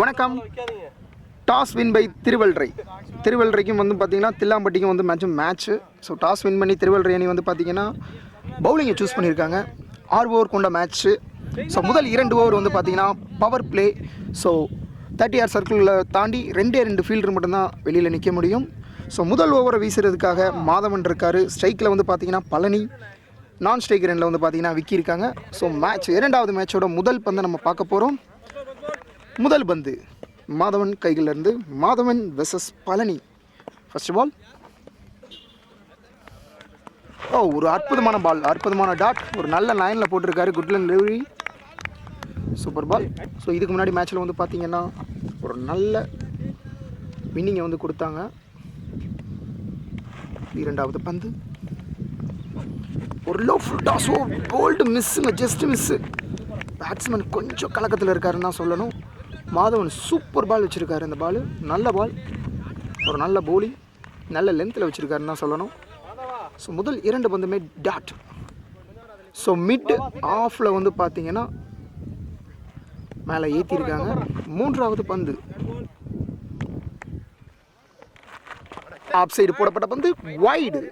வணக்கம். Toss win by திருவள்ளரைக்கும் வந்து பார்த்தீங்கன்னா தில்லாம்பட்டிக்கும் வந்து மேட்ச்சு. ஸோ டாஸ் வின் பண்ணி திருவள்ளரை அணி வந்து பார்த்தீங்கன்னா பவுலிங்கை சூஸ் பண்ணியிருக்காங்க. 6 ஓவர் கொண்ட மேட்ச்சு. ஸோ முதல் 2 ஓவர் வந்து பார்த்தீங்கன்னா பவர் பிளே. ஸோ 30 ஆர் சர்க்கிளில் தாண்டி 2 ஃபீல்டர் மட்டும்தான் வெளியில் நிற்க முடியும். ஸோ முதல் ஓவரை வீசுறதுக்காக மாதவன் இருக்கார். ஸ்ட்ரைக்கில் வந்து பார்த்தீங்கன்னா பழனி, நான் ஸ்ட்ரைக்கர் எண்டில் வந்து பார்த்தீங்கன்னா விக்கி இருக்காங்க. ஸோ இரண்டாவது மேட்சோட முதல் பந்தை நம்ம பார்க்க போகிறோம். முதல் பந்து மாதவன் கைகளிலிருந்து. Madhavan versus Palani. First ball. ஒரு அற்புதமான பால், அற்புதமான டாட். ஒரு நல்ல லைனில் போட்டிருக்காரு. Good line delivery, super ball. So இதுக்கு முன்னாடி மேட்ச்சில் வந்து பார்த்தீங்கன்னா ஒரு நல்ல வின்னிங்கை வந்து கொடுத்தாங்க. இரண்டாவது பந்து ஒரு லோ ஃபுல் டாஸ். போல்டு மிஸ்ஸுங்க, ஜஸ்ட் மிஸ்ஸு. பேட்ஸ்மேன் கொஞ்சம் கலக்கத்தில் இருக்காருன்னு தான் சொல்லணும். மாதவன் சூப்பர் பால் வச்சுருக்காரு. இந்த பால் நல்ல பால், ஒரு நல்ல போலிங், நல்ல லென்த்தில் வச்சுருக்காருன்னு தான் சொல்லணும். ஸோ முதல் 2 பந்துமே டாட். ஸோ மிட் ஆஃபில் வந்து பார்த்தீங்கன்னா மேலே ஏற்றிருக்காங்க. மூன்றாவது பந்து ஆப் சைடு போடப்பட்ட பந்து வைடு.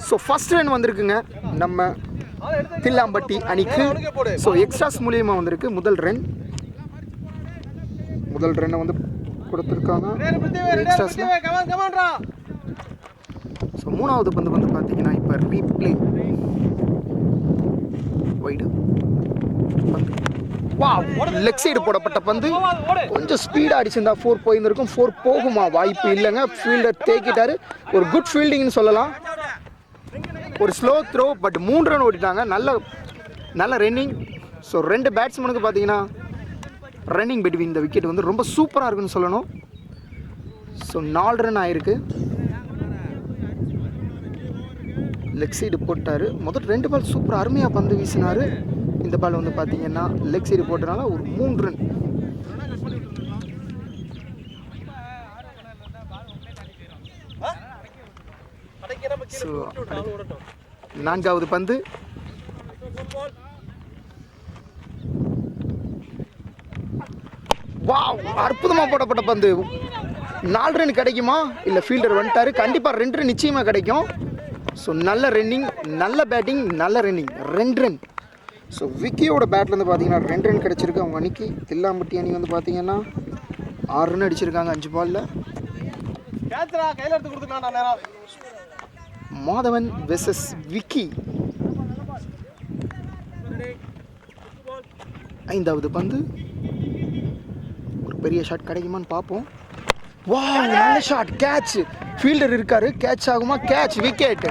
ஸோ ஃபர்ஸ்ட் ரன் வந்திருக்குங்க நம்ம தில்லாம்பட்டி அணிக்கு. ஸோ எக்ஸ்ட்ராஸ் மூலியமாக வந்திருக்கு முதல் ரன்னை வந்து கொடுத்துருக்காங்க எக்ஸ்ட்ராஸில். ஸோ மூணாவது பந்து வந்து பார்த்தீங்கன்னா இப்போ ரீப்ளே வைடு பந்து. லெக் சைடு போடப்பட்ட பந்து கொஞ்சம் ஸ்பீடாக அடிச்சிருந்தா 4 போயிருந்திருக்கும். 4 போகுமா? வாய்ப்பு இல்லைங்க. ஃபீல்டர் தேக்கிட்டாரு. ஒரு குட் ஃபீல்டிங்னு சொல்லலாம். ஒரு ஸ்லோ த்ரோ, பட் 3 ரன் ஓடிட்டாங்க. நல்ல ரன்னிங். ஸோ 2 பேட்ஸ்மேனுக்கு பார்த்தீங்கன்னா ரன்னிங் பிட்வீன் இந்த விக்கெட் வந்து ரொம்ப சூப்பராக இருக்குன்னு சொல்லணும். ஸோ 4 ரன் ஆயிருக்கு. லெக் சைடு போட்டார். முதல் 2 பால் சூப்பர் அருமையாக பந்து வீசினார். இந்த பால் வந்து பார்த்தீங்கன்னா லெக் சைடு போட்டனால ஒரு 3 ரன். ஸோ 4வது பந்து அற்புதமாக போடப்பட்ட பந்து. 4 ரன் கிடைக்குமா? இல்லை ஃபீல்டர் வந்துட்டார். கண்டிப்பாக 2 ரன் நிச்சயமாக கிடைக்கும். ஸோ நல்ல ரன்னிங், நல்ல பேட்டிங், நல்ல ரன்னிங். 2 ரன். ஸோ விக்கியோட பேட்லேருந்து பார்த்தீங்கன்னா 2 ரன் கிடச்சிருக்கு அவங்க அன்றைக்கி. தில்லாம்பட்டி அணி வந்து பார்த்தீங்கன்னா 6 ரன் அடிச்சிருக்காங்க 5 பாலில். மாதவன் வெர்சஸ் விக்கி. 5வது பந்து ஒரு பெரிய ஷாட் கிடைக்குமான்னு பார்ப்போம். நல்ல ஷாட், கேட்ச். ஃபீல்டர் இருக்காரு, கேட்ச் ஆகுமா? Catch, wicket.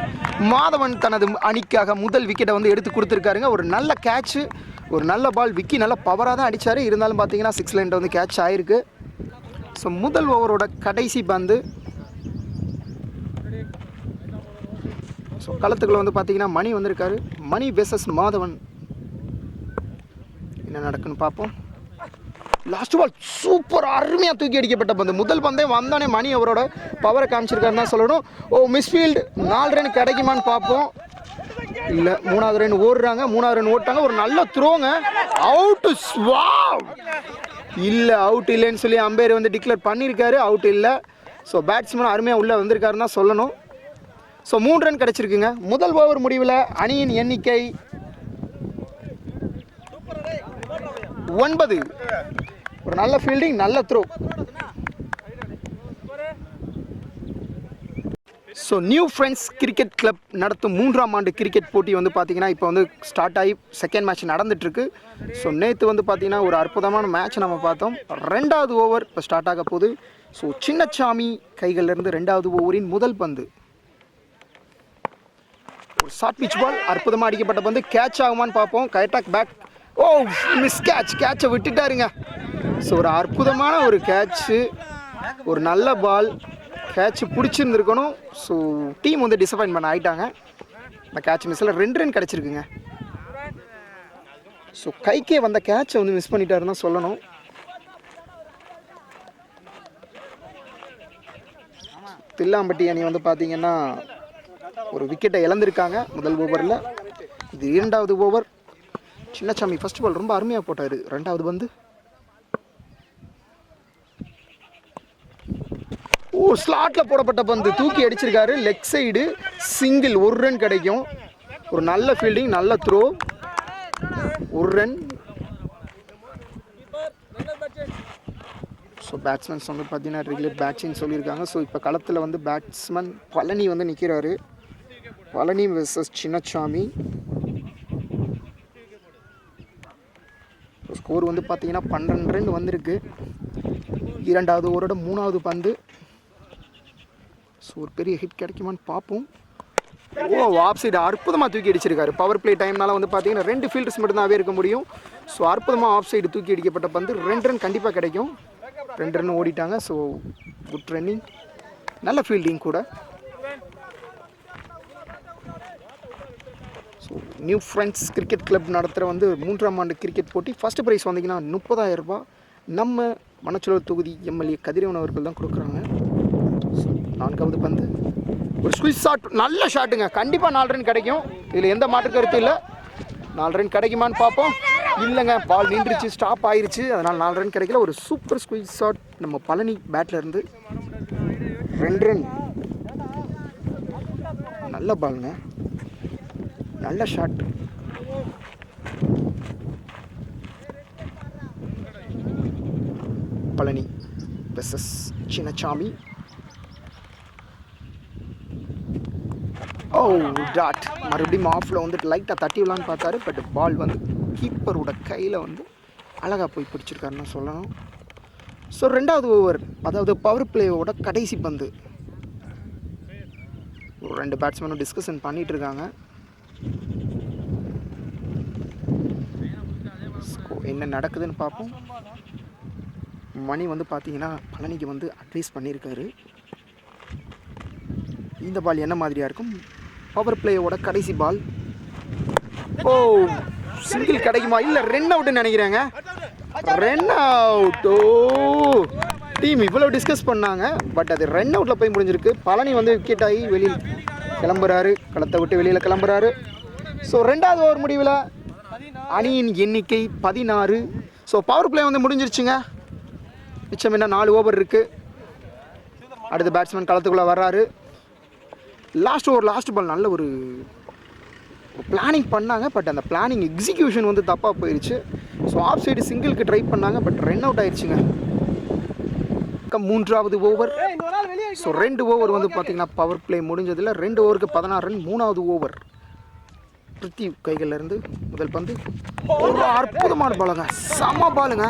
மாதவன் தனது அணிக்காக முதல் விக்கெட்டை வந்து எடுத்து கொடுத்துருக்காருங்க. ஒரு நல்ல கேட்ச், ஒரு நல்ல பால். விக்கி நல்ல பவராக தான் அடித்தார். இருந்தாலும் பார்த்தீங்கன்னா 6 லைனில் வந்து கேட்ச் ஆகிருக்கு. ஸோ முதல் ஓவரோட கடைசி பந்து. ஸோ களத்துக்குள்ள வந்து பார்த்தீங்கன்னா மணி வந்திருக்காரு. மணி வெர்சஸ் மாதவன். என்ன நடக்குன்னு பார்ப்போம். லாஸ்ட் பால் சூப்பர் அருமையாக தூக்கி அடிக்கப்பட்ட பந்து. முதல் பந்தே வந்தோடனே மணி அவரோட பவரை காமிச்சிருக்காருன்னு தான் சொல்லணும். மிஸ்ஃபீல்டு. 4 ரன் கிடைக்குமான்னு பார்ப்போம். இல்லை, 3வது ரன் ஓடுறாங்க. 3வது ரன் ஓட்டாங்க. ஒரு நல்ல த்ரோங்க. அவுட்டு. இல்லை, அவுட் இல்லைன்னு சொல்லி அம்பையர் வந்து டிக்ளேர் பண்ணியிருக்காரு. அவுட் இல்லை. ஸோ பேட்ஸ்மேன் அருமையாக உள்ளே வந்திருக்காருன்னு தான் சொல்லணும். ஸோ 3 ரன் கிடச்சிருக்குங்க. முதல் ஓவர் முடிவில் அணியின் எண்ணிக்கை 9. ஒரு நல்ல ஃபீல்டிங், நல்ல throw. So new friends cricket club நடத்தும் 3ஆம் ஆண்டு கிரிக்கெட் போட்டி வந்து பார்த்தீங்கன்னா இப்போ வந்து ஸ்டார்ட் ஆகி செகண்ட் மேட்ச் நடந்துட்டுருக்கு. ஸோ நேற்று வந்து பார்த்தீங்கன்னா ஒரு அற்புதமான மேட்ச் நம்ம பார்த்தோம். 2வது ஓவர் இப்போ ஸ்டார்ட் ஆக போகுது. ஸோ சின்னசாமி கைகளிலிருந்து 2வது ஓவரின் முதல் பந்து. ஒரு ஷார்ட் பிச் பால், அற்புதமாக அடிக்கப்பட்ட பந்து. கேட்ச் ஆகுமான்னு பார்ப்போம். கைட்டாக் பேக். Miss catch. கேட்சை விட்டுட்டாருங்க. ஸோ ஒரு அற்புதமான ஒரு கேட்சு, ஒரு நல்ல பால். கேட்ச் பிடிச்சிருந்துருக்கணும். ஸோ டீம் வந்து டிசப்பாயின்ட் ஆகிட்டாங்க. இந்த கேட்ச் மிஸ்ஸில் 2 ரன் கிடச்சிருக்குங்க. ஸோ கைக்கே வந்த கேட்சை வந்து மிஸ் பண்ணிட்டாருன்னு தான் சொல்லணும். தில்லாம்பட்டி அணி வந்து பார்த்தீங்கன்னா ஒரு விக்கெட்டை இழந்திருக்காங்க முதல் ஓவரில். இது 2வது ஓவர். சின்னசாமி ஃபர்ஸ்ட் பால் ரொம்ப அருமையாக போட்டார். 2வது பந்து ஓ ஸ்லாட்டில் போடப்பட்ட பந்து தூக்கி அடிச்சிருக்காரு. லெக் சைடு சிங்கிள், ஒரு ரன் கிடைக்கும். ஒரு நல்ல ஃபீல்டிங், நல்ல த்ரோ, ஒரு ரன். ஸோ பேட்ஸ்மேன்ஸ் வந்து பார்த்தீங்கன்னா ரெகுலர் பேட்சின்னு சொல்லியிருக்காங்க. ஸோ இப்போ களத்தில் வந்து பேட்ஸ்மேன் பழனி வந்து நிற்கிறாரு. பழனி வெர்சஸ் சின்னசாமி. ஸ்கோர் வந்து பார்த்தீங்கன்னா 12 ரன் வந்திருக்கு. இரண்டாவது ஓவரோட மூணாவது பந்து. ஸோ ஒரு பெரிய ஹிட் கிடைக்குமான்னு பார்ப்போம். ஓ ஆஃப் சைடு அற்புதமாக தூக்கி அடிச்சிருக்காரு. பவர் பிளே டைம்னால வந்து பார்த்தீங்கன்னா 2 ஃபீல்டர்ஸ் மட்டும்தாவே இருக்க முடியும். ஸோ அற்புதமாக ஆஃப் சைடு தூக்கி அடிக்கப்பட்ட பந்து 2 ரன் கண்டிப்பாக கிடைக்கும். 2 ரன் ஓடிட்டாங்க. ஸோ குட் ரன்னிங், நல்ல ஃபீல்டிங் கூட. So new friends cricket club நடத்துகிற வந்து 3ஆம் ஆண்டு கிரிக்கெட் போட்டி. ஃபஸ்ட்டு ப்ரைஸ் வந்தீங்கன்னா 30,000 ரூபாய் நம்ம மணச்சலூர் தொகுதி எம்எல்ஏ கதிரவன் அவர்கள் தான் கொடுக்குறாங்க. ஸோ 4வது பந்து, ஒரு ஸ்குயிஸ் ஷாட், நல்ல ஷாட்டுங்க. கண்டிப்பாக 4 ரன் கிடைக்கும். இதில் எந்த மாற்று கருத்து இல்லை. 4 ரன் கிடைக்குமான்னு பார்ப்போம். இல்லைங்க, பால் நின்றுச்சு, ஸ்டாப் ஆயிடுச்சு. அதனால் 4 ரன் கிடைக்கல. ஒரு சூப்பர் ஸ்குயிஸ் ஷாட் நம்ம பழனி பேட்டில் இருந்து. 2 ரன். நல்ல பாலுங்க, நல்ல shot. Palani versus Chinnasamy. O dot. மறுபடியும் ஆஃபில் வந்துட்டு லைட்டாக தட்டி விடலான்னு பார்த்தாரு. பட் பால் வந்து கீப்பரோட கையில் வந்து அழகாக போய் பிடிச்சிருக்காருன்னு சொல்லணும். ஸோ 2வது ஓவர், அதாவது பவர் பிளேயோட கடைசி பந்து. ஒரு 2 பேட்ஸ்மேனும் டிஸ்கஷன் பண்ணிகிட்டு இருக்காங்க. என்ன நடக்குதுன்னு பார்ப்போம். மணி வந்து பார்த்தீங்கன்னா பழனிக்கு வந்து அட்வைஸ் பண்ணியிருக்காரு. இந்த பால் என்ன மாதிரியாக இருக்கும்? பவர் பிளேயோட கடைசி பால். ஓ சிங்கிள் கிடைக்குமா? இல்லை, ரன் அவுட்டுன்னு நினைக்கிறேங்க. Run out. ஓ டீம் இவ்வளோ டிஸ்கஸ் பண்ணாங்க, பட் அது ரன் அவுட்டில் போய் முடிஞ்சிருக்கு. பழனி வந்து விக்கெட் ஆகி வெளியில் கிளம்புறாரு, களத்தை விட்டு வெளியில் கிளம்புறாரு. ஸோ 2வது ஓவர் முடிவில் அணியின் எண்ணிக்கை 16. ஸோ பவர் பிளே வந்து முடிஞ்சிருச்சுங்க. மிச்சம் என்ன 4 ஓவர் இருக்குது. அடுத்த பேட்ஸ்மேன் களத்துக்குள்ளே வர்றாரு. லாஸ்ட் ஓவர் லாஸ்ட் பால் நல்ல ஒரு பிளானிங் பண்ணாங்க. பட் அந்த பிளானிங் எக்ஸிக்யூஷன் வந்து தப்பாக போயிடுச்சு. ஸோ ஆஃப் சைடு சிங்கிளுக்கு ட்ரை பண்ணாங்க, பட் ரன் அவுட் ஆயிடுச்சுங்க. 3வது ஓவர். ஸோ 2 ஓவர் வந்து பார்த்திங்கன்னா பவர் பிளே முடிஞ்சதில் 2 ஓவருக்கு 16 ரன். 3வது ஓவர் பிரித்தி கைகளில் இருந்து முதல் பந்து. ஒரு அற்புதமான பாலுங்க, செம பாலுங்க.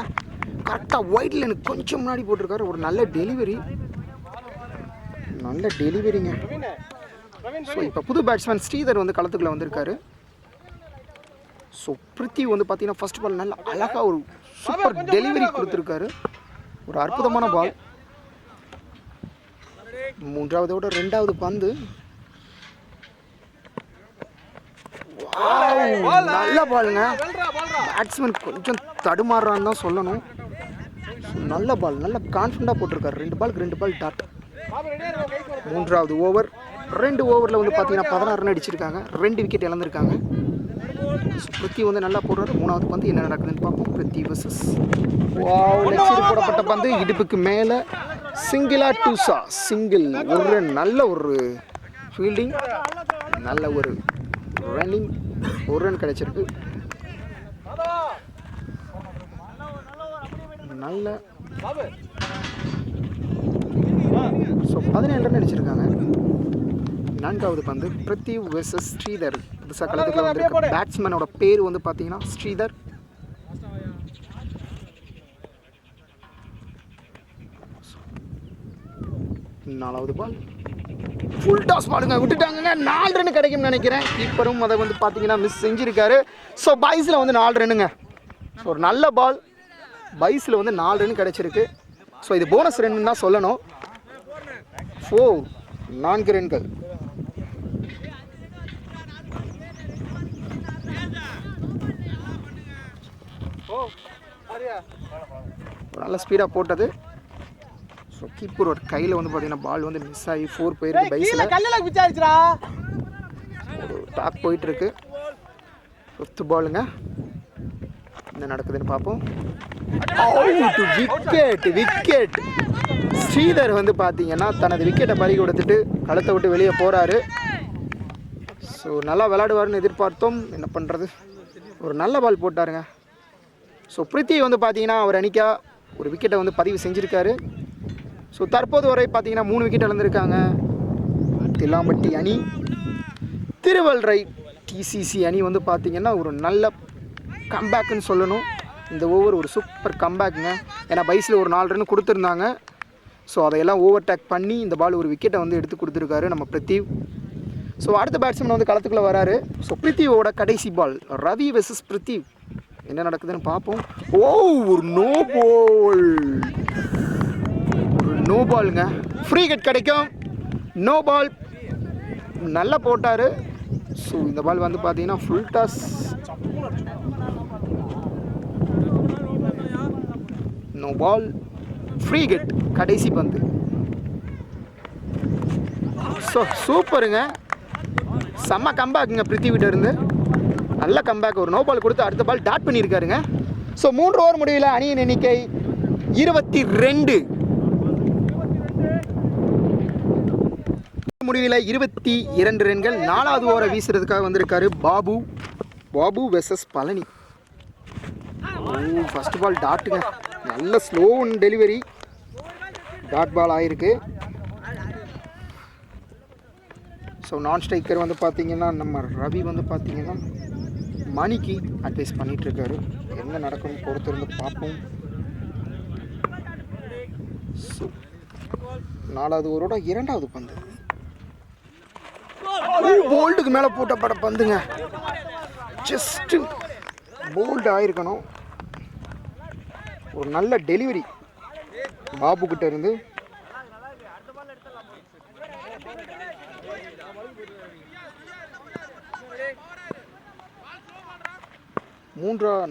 கரெக்டாக ஒயிட்டில் எனக்கு கொஞ்சம் முன்னாடி போட்டிருக்காரு. ஒரு நல்ல டெலிவரி, நல்ல டெலிவரிங்க. ஸோ இப்போ புது பேட்ஸ்மேன் ஸ்ரீதர் வந்து களத்துக்குள்ளே வந்திருக்காரு. ஸோ பிரித்தி வந்து பார்த்தீங்கன்னா ஃபர்ஸ்ட் பால் நல்ல அழகாக ஒரு சூப்பர் டெலிவரி கொடுத்துருக்காரு. ஒரு அற்புதமான பால். 3வது 2வது பந்து. நல்ல பாலுங்க. பேட்ஸ்மேன் கொஞ்சம் தடுமாறுறான்னு தான் சொல்லணும். நல்ல பால், நல்ல கான்ஃபிடண்டாக போட்டிருக்காரு. 2 பாலுக்கு 2 பால் டாட். 3வது ஓவர். 2 ஓவரில் வந்து பார்த்தீங்கன்னா 16 ரன் அடிச்சிருக்காங்க. 2 விக்கெட் இழந்திருக்காங்க. பிரித்தி வந்து நல்லா போடுறாரு. 3வது பந்து என்ன நடக்குதுன்னு பார்ப்போம். பிரித்தி வர்சஸ் லெக்சரி போடப்பட்ட பந்து இடுப்புக்கு மேலே. சிங்கிளா டூசா? சிங்கிள், ஒரு ரன். நல்ல ஒரு ஃபீல்டிங், நல்ல ஒரு ரன்னிங். 1 ரன் கிடைச்சிருக்கு. நல்ல. ஸோ 17 ரன் அடிச்சிருக்காங்க. 4வது பந்து பிரித்தி வெர்சஸ் ஸ்ரீதர். புதுசாக களத்துக்குள்ள வந்திருக்க பேட்ஸ்மேனோட பேர் வந்து பார்த்தீங்கன்னா ஸ்ரீதர். நாலாவது பால் ஃபுல் டாஸ் பாலுங்க, விட்டுட்டாங்க. 4 ரன் கிடைக்கும்னு நினைக்கிறேன். கீப்பரும் அதை வந்து பார்த்தீங்கன்னா மிஸ் செஞ்சுருக்காரு. ஸோ பைஸில் வந்து 4 ரன்னுங்க. ஸோ ஒரு நல்ல பால். பைஸில் வந்து 4 ரன் கிடைச்சிருக்கு. ஸோ இது போனஸ் ரன் தான் சொல்லணும். 4 ரன்கள். நல்ல ஸ்பீடாக போட்டது. ஸோ கீப்பரோட கையில் வந்து பார்த்தீங்கன்னா பால் வந்து மிஸ் ஆகி 4 போயிருக்கு. பைஸில் ஒரு டாக் போயிட்டுருக்கு. 5th பாலுங்க. என்ன நடக்குதுன்னு பார்ப்போம். விக்கெட். ஸ்ரீதர் வந்து பார்த்தீங்கன்னா தனது விக்கெட்டை பறி கொடுத்துட்டு களத்தை விட்டு வெளியே போகிறாரு. ஸோ நல்லா விளையாடுவார்னு எதிர்பார்த்தோம், என்ன பண்ணுறது, ஒரு நல்ல பால் போட்டாருங்க. ஸோ பிரித்தி வந்து பார்த்தீங்கன்னா அவர் அணிக்கா ஒரு விக்கெட்டை வந்து பதிவு செஞ்சுருக்காரு. ஸோ தற்போது வரை பார்த்தீங்கன்னா 3 விக்கெட் இழந்திருக்காங்க தில்லாம்பட்டி அணி. திருவல்ரை டிசிசி அணி வந்து பார்த்திங்கன்னா ஒரு நல்ல கம்பேக்குன்னு சொல்லணும். இந்த ஓவர் ஒரு சூப்பர் கம்பேக்குங்க. ஏன்னா பைஸில் ஒரு 4 ரன் கொடுத்துருந்தாங்க. ஸோ அதையெல்லாம் ஓவர்டேக் பண்ணி இந்த பால் ஒரு விக்கெட்டை வந்து எடுத்து கொடுத்துருக்காரு நம்ம பிரித்திவ். ஸோ அடுத்த பேட்ஸ்மேன் வந்து களத்துக்குள்ளே வராரு. ஸோ பிரித்திவோட கடைசி பால், ரவி வெர்சஸ் பிரித்திவ். என்ன நடக்குதுன்னு பார்ப்போம். ஒரு நோ பாலுங்க. ஃப்ரீ ஹிட் கிடைக்கும். நோ பால் நல்லா போட்டார். ஸோ இந்த பால் வந்து பார்த்தீங்கன்னா full toss. No ball, free hit, கடைசி பந்து. ஸோ சூப்பருங்க, செம்ம கம்பேக்குங்க பிரித்திவிட்ட இருந்து. நல்ல கம்பேக். ஒரு நோ பால் கொடுத்து அடுத்த பால் டாட் பண்ணியிருக்காருங்க. ஸோ 3 ஓவர் முடிவில் அணியின் எண்ணிக்கை 22. முடிவில் 22 ரன்கள். 4வது ஓவரை வீசுறதுக்காக வந்திருக்காரு Babu versus Palani. First ball டாட்டுங்க, நல்ல ஸ்லோ டெலிவரி, டாட் பால் ஆயிருக்கு. ஸோ நான் ஸ்ட்ரைக்கர் வந்து பார்த்தீங்கன்னா நம்ம ரவி வந்து பார்த்தீங்கன்னா மணிக்கு அட்வைஸ் பண்ணிகிட்ருக்காரு. என்ன நடக்கும்னு பொறுத்திருந்து பார்ப்போம். ஸோ 4வது ஓவரோட 2வது பந்து போல்டுக்கு மேலே போட்டப்பட பந்துங்க. ஜஸ்ட்டு போல்டு ஆயிருக்கணும். ஒரு நல்ல டெலிவரி பாபு கிட்ட இருந்து.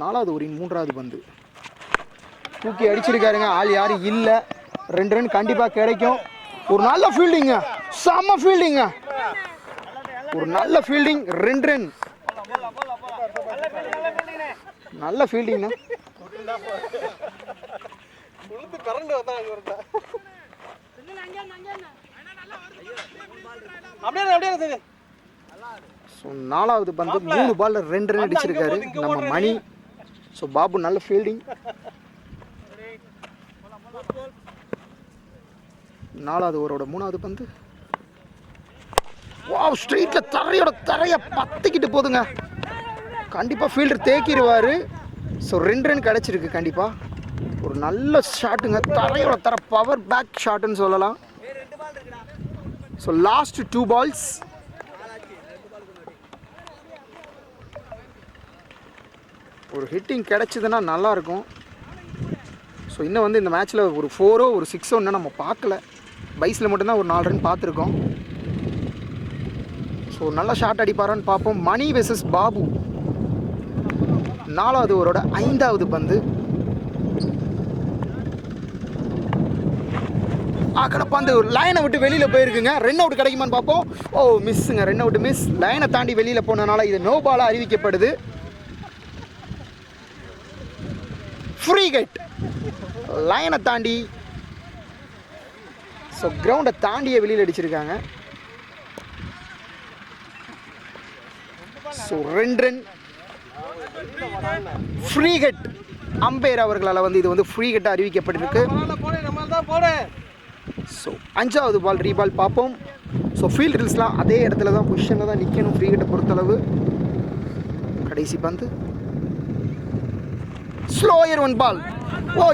நாலாவது ஓவரின் 3வது பந்து தூக்கி அடிச்சிருக்காருங்க. ஆள் யாரும் இல்லை. 2 ரன் கண்டிப்பாக கிடைக்கும். ஒரு நல்ல ஃபீல்டிங்க, செம்ம ஃபீல்டிங்க, ஒரு நல்ல ஃபீல்டிங். 2 ரன், நல்ல ஃபீல்டிங்ண்ணா. ஸோ 4வது பந்து 3 பால்ல 2 ரன் அடிச்சிருக்காரு நம்ம மணி. ஸோ பாபு நல்ல ஃபீல்டிங். 4வது ஓவரோட 3வது பந்து ஸ்ட்ரெயிட்டில் தரைய பத்திக்கிட்டு போதுங்க. கண்டிப்பாக ஃபீல்டர் தேக்கிடுவார். ஸோ 2 ரன் கிடச்சிருக்கு கண்டிப்பாக. ஒரு நல்ல ஷாட்டுங்க, தர பவர் பேக் ஷாட்டுன்னு சொல்லலாம். So last 2 balls. ஒரு ஹிட்டிங் கிடச்சிதுன்னா நல்லாயிருக்கும். ஸோ இன்னும் வந்து இந்த மேட்ச்சில் ஒரு 4 ஒரு 6 இன்னும் நம்ம பார்க்கல. பைஸில் மட்டும்தான் ஒரு 4 ரன் பார்த்துருக்கோம். ஸோ நல்ல ஷாட் அடிப்பாரான்னு பார்ப்போம். மணி வெர்சஸ் பாபு. 4வது ஓவரோட 5வது பந்து. பந்து லைனை விட்டு வெளியில் போயிருக்குங்க. ரன் அவுட் கிடைக்குமான்னு பார்ப்போம். மிஸ்ஸுங்க, ரன் அவுட் மிஸ். லைனை தாண்டி வெளியில் போனதுனால இது நோ பாலாக அறிவிக்கப்படுது. ஃப்ரீ ஹிட், லைனை தாண்டி. ஸோ கிரவுண்டை தாண்டிய வெளியில் அடிச்சிருக்காங்க. So 2 run, free hit. Umpire அவர்களால் வந்து இது வந்து ஃப்ரீ ஹிட்டாக அறிவிக்கப்பட்டிருக்கு. ஸோ 5வது பால் ரீபால் பார்ப்போம். ஸோ ஃபீல்டர்ஸ்லாம் அதே இடத்துல தான் பொசிஷனில் தான் நிற்கணும் ஃப்ரீ ஹிட்டை பொறுத்தளவு. கடைசி பந்து ஸ்லோயர் 1 பால்.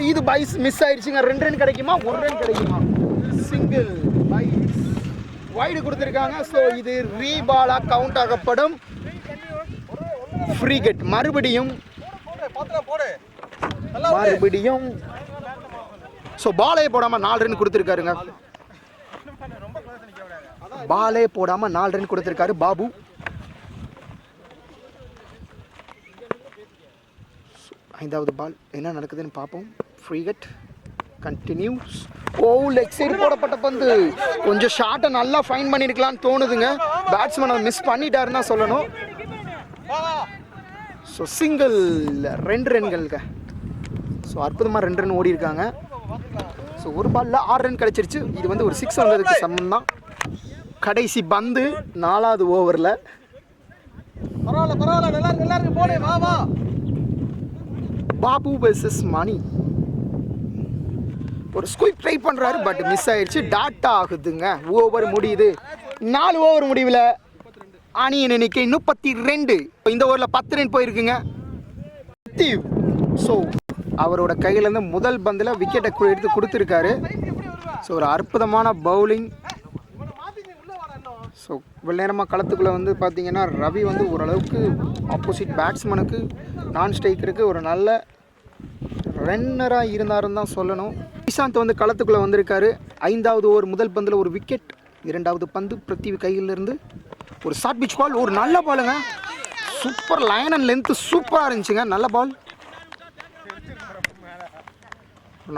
இது பைஸ் மிஸ் ஆயிடுச்சுங்க. 2 ரன் கிடைக்குமா, 1 ரன் கிடைக்குமா? சிங்கிள் பைஸ் வைடு கொடுத்துருக்காங்க. ஸோ இது ரீபாலாக கவுண்ட் ஆகப்படும். ஃப்ரீ ஹிட் மறுபடியும். ஸோ பாலே போடாமல் 4 ரன் கொடுத்துருக்காருங்க. பாலே போடாமல் 4 ரன் கொடுத்துருக்காரு பாபு. ஐந்தாவது பால் என்ன நடக்குதுன்னு பார்ப்போம். Free hit continues. Leg side போடப்பட்ட பந்து. கொஞ்சம் ஷாட்டை நல்லா ஃபைன் பண்ணியிருக்கலான்னு தோணுதுங்க. பேட்ஸ்மேன் அதை மிஸ் பண்ணிட்டாருன்னு தான் சொல்லணும். ஸோ சிங்கிள் 2 ரன்களுங்க. ஸோ ஸோ அற்புதமாக 2 ரன் ஓடி இருக்காங்க. ஸோ ஒரு பாலில் 6 ரன் கிடச்சிருச்சு. இது வந்து ஒரு 6 வந்ததுக்கு சமம் தான். கடைசி பந்து 4வது ஓவரில். பாபு வெர்சஸ் மணி. ஒரு ஸ்குயிப் ட்ரை பண்ணுறாரு, பட் மிஸ் ஆயிடுச்சு. டாட்டா ஆகுதுங்க. ஓவர் முடியுது. 4 ஓவர் முடிவில் அணியின் எண்ணிக்கை 32. இந்த ஓவரில் 10 ரன் போயிருக்குங்க. ஸோ அவரோட கையிலேருந்து முதல் பந்தில் விக்கெட்டை எடுத்து கொடுத்துருக்காரு. ஸோ ஒரு அற்புதமான பவுலிங். ஸோ வெள்ளேரமாக களத்துக்குள்ளே வந்து பார்த்தீங்கன்னா ரவி வந்து ஓரளவுக்கு ஆப்போசிட் பேட்ஸ்மேனுக்கு நான் ஸ்ட்ரைக்கருக்கு ஒரு நல்ல ரன்னராக இருந்தாருன்னு தான் சொல்லணும். நிஷாந்த் வந்து களத்துக்குள்ளே வந்திருக்காரு. 5வது ஓவர் முதல் பந்தில் ஒரு விக்கெட். 2வது பந்து பிருத்திவி கையிலிருந்து ஒரு ஷார்ட் பிச் பால். ஒரு நல்ல பாலுங்க. சூப்பர் லைன் அண்ட் லென்த்து சூப்பராக இருந்துச்சுங்க. நல்ல பால்,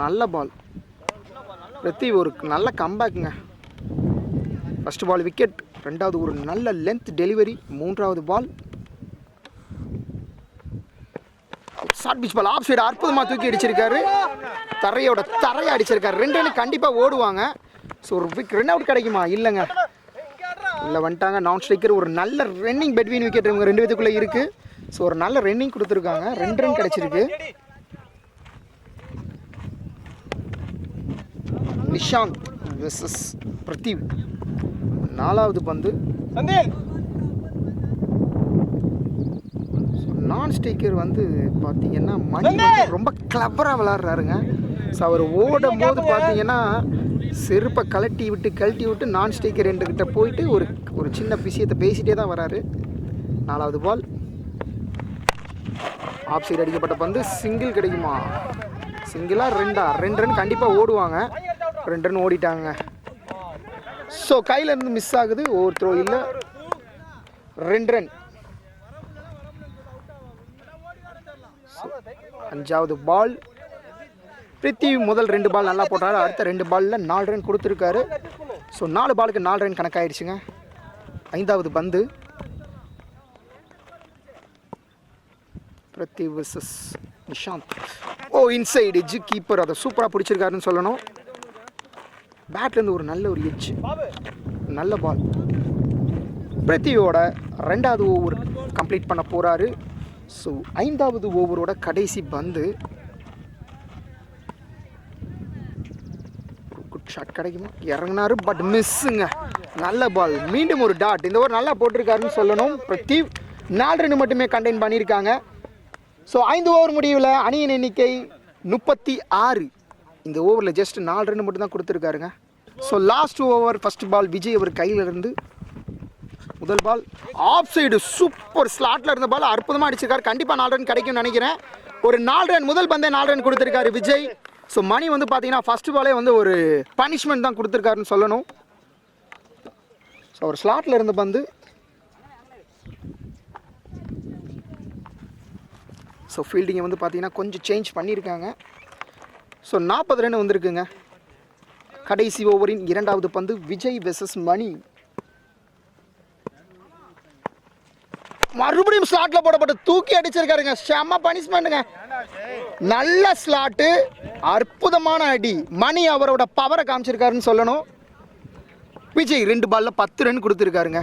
நல்ல பால். பிருத்திவி ஒரு நல்ல கம்பேக்குங்க. First ball wicket. 2வது ஒரு நல்ல லென்த் டெலிவரி. 3வது ball short pitch ball off side அற்புதமாக தூக்கி அடிச்சிருக்காரு. தரையை அடிச்சிருக்காரு. 2 ரன் கண்டிப்பாக ஓடுவாங்க. ஸோ ஒரு ரன் அவுட் கிடைக்குமா? இல்லைங்க, இல்லை வந்துட்டாங்க. நான் ஸ்ட்ரைக்கர் ஒரு நல்ல ரன்னிங் பெட்வீன் விக்கெட் இவங்க 2 பேத்துக்குள்ளே இருக்குது. ஸோ ஒரு நல்ல ரன்னிங் கொடுத்துருக்காங்க. 2 ரன் கிடச்சிருக்கு. நிஷாந்த் வெர்சஸ் பிருத்திவி. 4வது பந்து. நான் ஸ்ட்ரைக்கர் வந்து பார்த்தீங்கன்னா மணி வந்து ரொம்ப கிளவராக விளாட்றாருங்க. ஸோ அவர் ஓடும் போது பார்த்தீங்கன்னா செருப்பை கழட்டி விட்டு நான் ஸ்ட்ரைக்கர் 2 கிட்ட போயிட்டு ஒரு சின்ன விஷயத்தை பேசிகிட்டே தான் வராரு. 4வது பால் ஆஃப் சைடு அடிக்கப்பட்ட பந்து. சிங்கிள் கிடைக்குமா? சிங்கிளாக 2 ரன் கண்டிப்பாக ஓடுவாங்க. 2 ரன் ஓடிட்டாங்க. ஸோ கையிலேருந்து மிஸ் ஆகுது. ஓவர் த்ரோ இல்லை. 2 ரன். 5வது பால். பிருத்திவி முதல் 2 பால் நல்லா போட்டாரு. அடுத்த 2 பாலில் 4 ரன் கொடுத்துருக்காரு. ஸோ 4 பாலுக்கு 4 ரன் கணக்காயிடுச்சுங்க. 5வது பந்து. Prithvi versus Nishant. Inside edge. Keeper அதை சூப்பராக பிடிச்சிருக்காருன்னு சொல்லணும். பேட்லேருந்து ஒரு நல்ல ஒரு எட்ஜ். நல்ல பால். பிருத்திவியோட 2வது ஓவர் கம்ப்ளீட் பண்ண போகிறாரு. ஸோ 5வது ஓவரோட கடைசி பந்து. குட் ஷாட் கிடைக்குமா? இறங்கினாரு, பட் மிஸ்ஸுங்க. நல்ல பால். மீண்டும் ஒரு டாட். இந்த ஓவர் நல்லா போட்டிருக்காருன்னு சொல்லணும். பிருத்திவி 4 ரன் மட்டுமே கண்டெயின் பண்ணியிருக்காங்க. ஸோ 5 ஓவர் முடிவில் அணியின் எண்ணிக்கை 36. இந்த ஓவரில் ஜஸ்ட் 4 ரன் மட்டும் தான் கொடுத்துருக்காருங்க. So last over first ball Vijay அவர் கையிலிருந்து. முதல் பால் ஆஃப் சைடு சூப்பர் ஸ்லாட்டில் இருந்த பால் அற்புதமாக அடிச்சிருக்காரு. கண்டிப்பாக 4 ரன் கிடைக்கும்னு நினைக்கிறேன். ஒரு 4 ரன் முதல் பந்தே 4 ரன் கொடுத்துருக்காரு விஜய். ஸோ மணி வந்து பார்த்தீங்கன்னா ஃபர்ஸ்ட் பாலே வந்து ஒரு பனிஷ்மெண்ட் தான் கொடுத்துருக்காருன்னு சொல்லணும். ஸோ ஒரு ஸ்லாட்டில் இருந்த பந்து. ஸோ ஃபீல்டிங்கை வந்து பார்த்தீங்கன்னா கொஞ்சம் சேஞ்ச் பண்ணியிருக்காங்க. ஸோ 40 ரன் வந்திருக்குங்க. கடைசி ஓவரின் 2வது பந்து. விஜய் வெர்சஸ் மணி. மறுபடியும் ஸ்லாட்டில் போடப்பட்டு தூக்கி அடிச்சிருக்காருங்க. செம்ம பனிஷ்மெண்ட்டுங்க. நல்ல ஸ்லாட்டு, அற்புதமான அடி. மணி அவரோட பவரை காமிச்சிருக்காருன்னு சொல்லணும். விஜய் 2 பாலில் 10 ரன் கொடுத்துருக்காருங்க.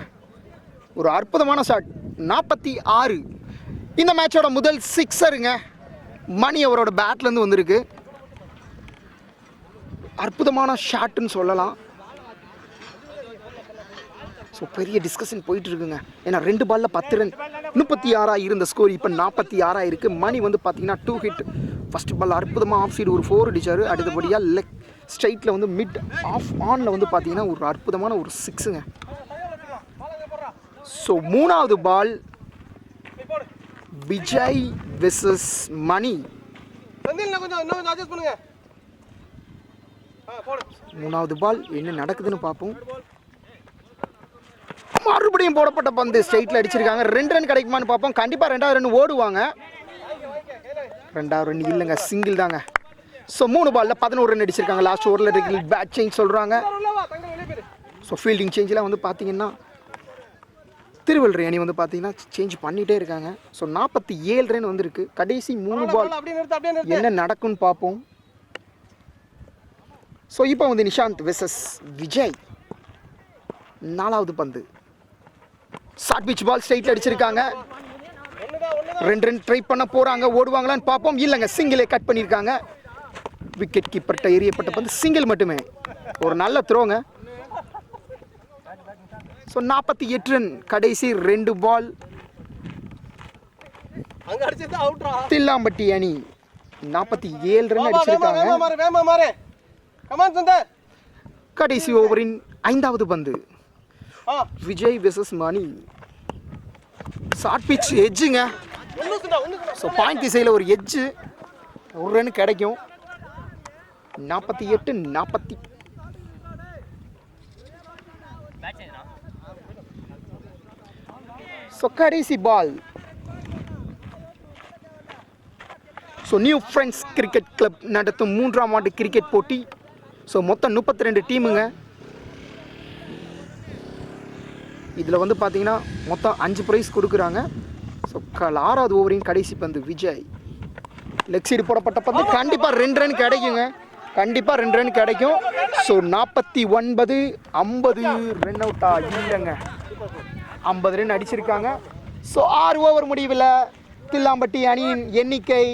ஒரு அற்புதமான ஷாட். 46. இந்த மேட்சோட முதல் 6ருங்க மணி அவரோட பேட்லேருந்து வந்திருக்கு. அற்புதமான ஷாட்டுன்னு சொல்லலாம். ஸோ பெரிய டிஸ்கஷன் போயிட்டுருக்குங்க. ஏன்னா 2 பாலில் 10 ரன் 36 இருந்த ஸ்கோர் இப்போ 46 இருக்குது. மணி வந்து பார்த்தீங்கன்னா 2 ஹிட். ஃபர்ஸ்ட் பால் அற்புதமாக ஆஃப் சைடு ஒரு 4 அடித்தார். அடுத்தபடியாக லெக் ஸ்ட்ரைட்டில் வந்து மிட் ஆஃப் ஆனில் வந்து பார்த்தீங்கன்னா ஒரு அற்புதமான ஒரு 6ங்க. ஸோ 3வது பால் விஜய் வெர்சஸ் மணி. 3வது பால் என்ன நடக்குதுன்னு பார்ப்போம். மறுபடியும் போடப்பட்ட பந்து ஸ்ட்ரைட்டில் அடிச்சிருக்காங்க. 2 ரன் கிடைக்குமான்னு பார்ப்போம். கண்டிப்பாக 2வது ரன் ஓடுவாங்க. 2வது ரன் இல்லைங்க, சிங்கிள் தாங்க. ஸோ 3 பாலில் 11 ரன் அடிச்சிருக்காங்க. லாஸ்ட் ஓவரில் பேட் சேஞ்ச் சொல்கிறாங்க. ஸோ ஃபீல்டிங் சேஞ்சில் வந்து பார்த்தீங்கன்னா திருவள்ளரை அணி வந்து பார்த்தீங்கன்னா சேஞ்ச் பண்ணிகிட்டே இருக்காங்க. ஸோ 47 ரன் வந்துருக்கு. கடைசி 3 பால் என்ன நடக்கும்னு பார்ப்போம். ஸோ இப்போ வந்து நிஷாந்த் வெர்சஸ் விஜய். 4வது பந்து ஷார்ட் பிச் பால் ஸ்ட்ரைட்டில் அடிச்சிருக்காங்க. 2 ரன் ட்ரை பண்ண போகிறாங்க. ஓடுவாங்களான்னு பார்ப்போம். இல்லைங்க, சிங்கிளே கட் பண்ணியிருக்காங்க. விக்கெட் கீப்பர்கிட்ட எறியப்பட்ட பந்து சிங்கிள் மட்டுமே. ஒரு நல்ல த்ரோங்க. ஸோ 48 ரன் கடைசி 2 பால். தில்லாம்பட்டி அணி 47 ரன் அடிச்சிருக்காங்க. கடைசி ஓவரின் 5வது பந்து Vijay versus Mani. Short pitch எட்ஜுங்க. ஸோ பாயிண்ட் திசையில் ஒரு எட்ஜு, ஒரு ரன் கிடைக்கும். 48-40. ஸோ கடைசி ball. So new friends cricket club நடத்தும் 3ஆம் ஆண்டு கிரிக்கெட் போட்டி. ஸோ மொத்தம் 32 டீமுங்க. இதில் வந்து பார்த்தீங்கன்னா மொத்தம் 5 ப்ரைஸ் கொடுக்குறாங்க. ஸோ 6வது ஓவரின் கடைசி பந்து விஜய். லெக் சைடு போடப்பட்ட பந்து கண்டிப்பாக 2 ரன் கிடைக்குங்க. கண்டிப்பாக 2 ரன் கிடைக்கும். ஸோ 49 50 ரன் அவுட்டா இல்லைங்க, 50 ரன் அடிச்சிருக்காங்க. ஸோ 6 ஓவர் முடிவில் தில்லாம்பட்டி அணியின் எண்ணிக்கை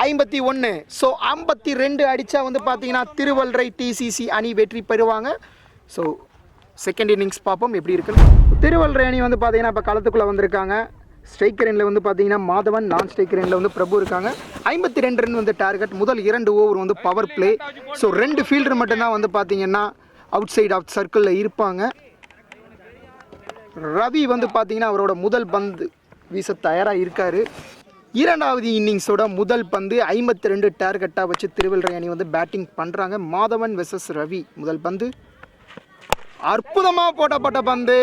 51. ஸோ 52 அடித்தா வந்து பார்த்தீங்கன்னா திருவள்ளரை டிசிசி அணி வெற்றி பெறுவாங்க. ஸோ செகண்ட் இன்னிங்ஸ் பார்ப்போம் எப்படி இருக்குன்னு. திருவள்ளரை அணி வந்து பார்த்தீங்கன்னா இப்போ களத்துக்குள்ளே வந்திருக்காங்க. ஸ்ட்ரைக்கர் எண்ணில் வந்து பார்த்தீங்கன்னா மாதவன், நான் ஸ்ட்ரைக்கர் எண்ணில் வந்து பிரபு இருக்காங்க. 52 ரன் வந்து டார்கெட். முதல் 2 ஓவர் வந்து பவர் பிளே. ஸோ 2 ஃபீல்டர் மட்டும்தான் வந்து பார்த்தீங்கன்னா அவுட் சைட் ஆஃப் சர்க்கிளில் இருப்பாங்க. ரவி வந்து பார்த்தீங்கன்னா அவரோட முதல் பந்து வீச தயாராக இருக்கார். 2வது இன்னிங்ஸோட முதல் பந்து 52 டார்கெட்டாக வச்சு திருவள்ளரை அணி வந்து பேட்டிங் பண்ணுறாங்க. மாதவன் வெர்சஸ் ரவி. முதல் பந்து அற்புதமாக போட்டப்பட்ட பந்து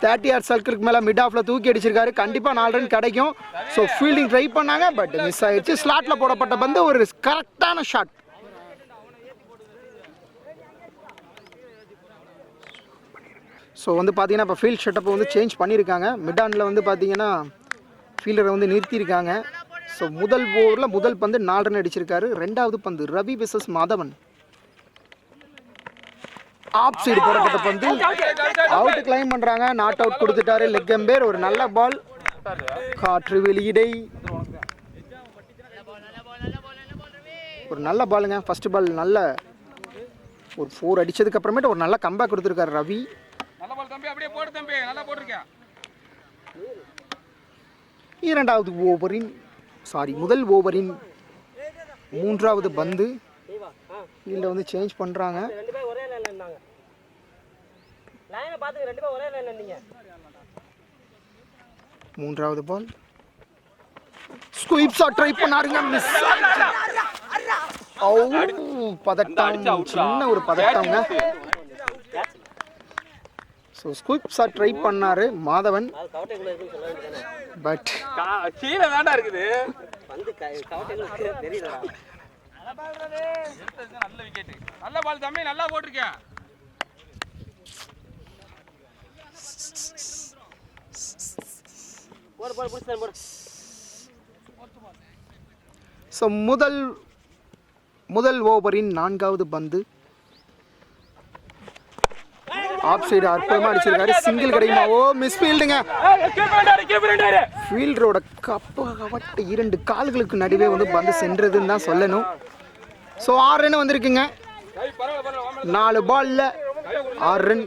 30 யார்ட் சர்க்கிளுக்கு மேலே மிட் ஆஃபில் தூக்கி அடிச்சிருக்காரு. கண்டிப்பாக 4 ரன் கிடைக்கும். ஸோ ஃபீல்டிங் ட்ரை பண்ணாங்க, பட் மிஸ் ஆகிடுச்சு. ஸ்லாட்டில் போடப்பட்ட பந்து ஒரு கரெக்டான ஷாட். ஸோ வந்து பார்த்தீங்கன்னா இப்போ ஃபீல்ட் செட்டப்பை வந்து சேஞ்ச் பண்ணியிருக்காங்க. மிட் ஆனில் வந்து பார்த்தீங்கன்னா ஃபீல்டரை வந்து நிறுத்தியிருக்காங்க. ஸோ முதல் ஓவரில் முதல் பந்து 4 ரன் அடிச்சிருக்காரு. 2வது பந்து Ravi versus Madhavan. Off side போடப்பட்ட பந்து அவுட் கிளைம் பண்ணுறாங்க. நாட் அவுட் கொடுத்துட்டாரு லெக் எம்பேர். ஒரு நல்ல பால், காற்று வெளியிடை. ஒரு நல்ல பாலுங்க. ஃபர்ஸ்ட் பால் நல்ல ஒரு 4 அடித்ததுக்கு அப்புறமேட்டு ஒரு நல்ல கம்பேக் கொடுத்துருக்காரு ரவி. முதல் ஓவரின் 3வது பந்து ஃபீல்டை வந்து சேஞ்ச் பண்ணுறாங்க. 3வது பால் ஸ்குயிப் ஷாட் ட்ரை பண்ணாருங்க, மிஸ். பதட்டம், சின்ன ஒரு பதட்டங்க. ஸோ ஸ்குயிப் ஷாட் ட்ரை பண்ணாரு மாதவன், பட் கீழே வேண்டா இருக்குது. நல்ல விக்கெட், நல்ல பால் தம்பி, நல்லா போட்டிருக்கேன். ஸோ முதல் ஓவரின் 4வது பந்து ஆஃப் சைடு அற்புதமாக அடிச்சிருக்காரு. சிங்கிள் கிடைக்குமா? ஓ, மிஸ் ஃபீல்டுங்க. ஃபீல்டரோட கப்பட்ட 2 கால்களுக்கு நடுவே வந்து பந்து சென்றதுன்னு தான் சொல்லணும். ஸோ 6 ரன் வந்திருக்குங்க. 4 பாலில் 6 ரன்.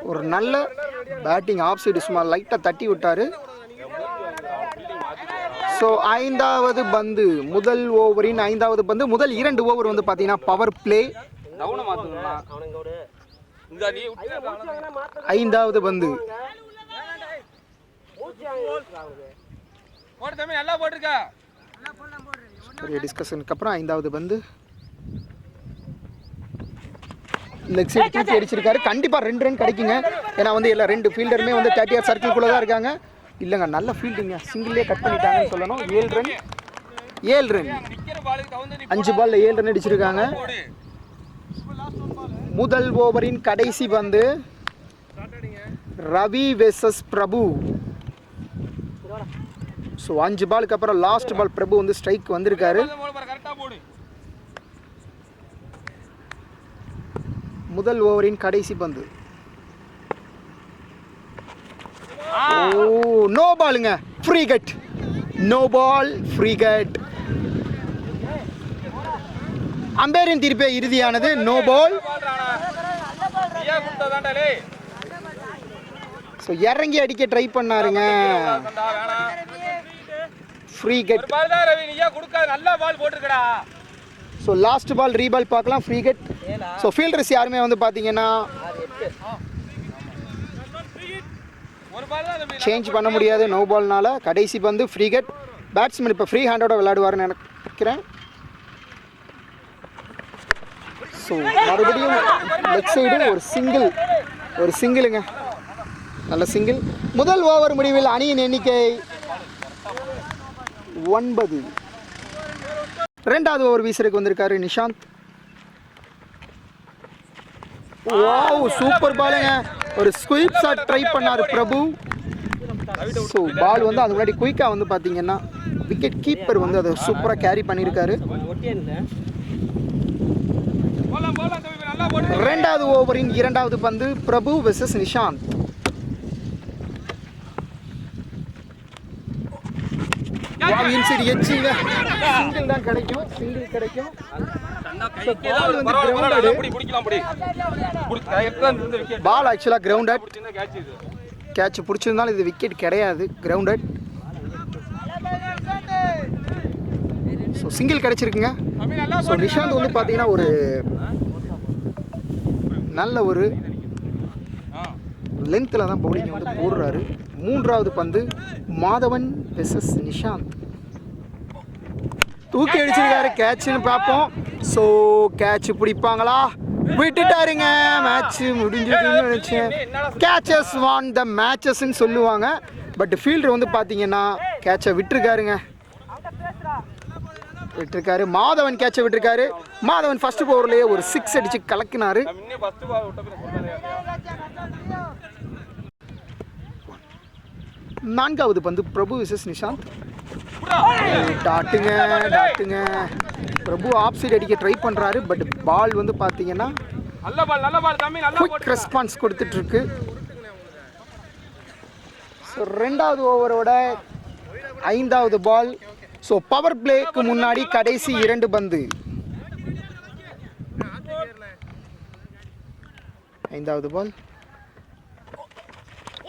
ஒரு நல்ல பேட்டிங். ஆஃப் சைடு சும்மா லைட்டாக தட்டி விட்டார். ஸோ 5வது பந்து, முதல் ஓவரின் 5வது பந்து. முதல் 2 ஓவர் வந்து பார்த்தீங்கன்னா பவர் பிளே. 5வது பந்து டிஸ்கஷனுக்கு அப்புறம் 5வது பந்து லெக் சைடு தூக்கி அடிச்சிருக்காரு. கண்டிப்பாக 2 ரன் கிடைக்குங்க. ஏன்னா வந்து எல்லா 2 ஃபீல்டருமே வந்து 30 யார்ட் சர்க்கிள்குள்ளே தான் இருக்காங்க. இல்லைங்க, நல்ல ஃபீல்டிங்க. சிங்கிள்லேயே கட் பண்ணிட்டாங்கன்னு சொல்லணும். 7 ரன் 5 பாலில் 7 ரன் அடிச்சிருக்காங்க. முதல் ஓவரின் கடைசி பந்து ரவி வெர்சஸ் பிரபு. ஸோ 5 பாலுக்கு அப்புறம் லாஸ்ட் பால் பிரபு வந்து ஸ்ட்ரைக் வந்திருக்காரு. முதல் ஓவரின் கடைசி பந்து. நோ பாலுங்க, free cut. No ball, free cut. அம்பேரின் தீர்ப்பே இறுதியானது. No ball. ஸோ இறங்கி அடிக்க ட்ரை பண்ணாருங்க. Free cut. So last ball ரீபால் பார்க்கலாம். Free cut. ஸோ ஃபீல்டர்ஸ் யாருமே வந்து பார்த்தீங்கன்னா சேஞ்ச் பண்ண முடியாது நோ பால்னால. கடைசி பந்து ஃப்ரீ கட். பேட்ஸ்மேன் இப்போ ஃப்ரீ ஹேண்டோட விளையாடுவார்னு நினைக்கிறேன். ஸோ மறுபடியும் லெக் சைடு ஒரு சிங்கிளுங்க, நல்ல சிங்கிள். முதல் ஓவர் முடிவில் அணியின் எண்ணிக்கை 9. ரெண்டாவது ஓவர் வீசருக்கு வந்திருக்காரு நிஷாந்த். வாவ், சூப்பர் பாலுங்க. ஒரு ஸ்குயிப் ஷாட் ட்ரை பண்ணார் பிரபு. ஸோ பால் வந்து அது முன்னாடி குயிக்காக வந்து பார்த்தீங்கன்னா விக்கெட் கீப்பர் வந்து அதை சூப்பராக கேரி பண்ணியிருக்காரு. ரெண்டாவது ஓவரின் இரண்டாவது பந்து பிரபு வெர்சஸ் நிஷாந்த். சிங்கிள் தான் கிடைக்கும், சிங்கிள் கிடைக்கும். பால் ஆக்சுவலாக கிரவுண்டட். கேட்ச் பிடிச்சிருந்தாலும் இது விக்கெட் கிடையாது, கிரவுண்டட். ஸோ சிங்கிள் கிடைச்சிருக்குங்க. ஸோ நிஷாந்த் வந்து பார்த்தீங்கன்னா ஒரு நல்ல ஒரு லென்த்தில் தான் பவுலிங் வந்து போடுறாரு. மூன்றாவது பந்து மாதவன் வெர்சஸ் நிஷாந்த். தூக்கி அடிச்சிருக்காரு. கேட்ச்னு பார்ப்போம். ஸோ கேட்ச் பிடிப்பாங்களா? விட்டுட்டாருங்க. மேட்ச் முடிஞ்சிருக்குன்னு நினச்சேன். கேச்சஸ் வான் த மேட்சஸ்ன்னு சொல்லுவாங்க. பட் ஃபீல்டர் வந்து பார்த்தீங்கன்னா கேட்சை விட்டுருக்காருங்க. மாதவன் கேட்சை விட்டுருக்காரு. மாதவன் ஃபர்ஸ்ட் ஓவர்லேயே ஒரு 6 அடிச்சு கலக்கினாரு. நான்காவது பந்து பிரபு விசஸ் நிஷாந்த். டாட்டுங்க. பிரபு ஆஃப் சைடு அடிக்க ட்ரை பண்ணுறாரு. பட் பால் வந்து பார்த்தீங்கன்னா குயிக் ரெஸ்பான்ஸ் கொடுத்துட்ருக்கு. ஸோ ரெண்டாவது ஓவரோட 5வது பால். ஸோ பவர் பிளேக்கு முன்னாடி கடைசி 2 பந்து. 5வது பால்.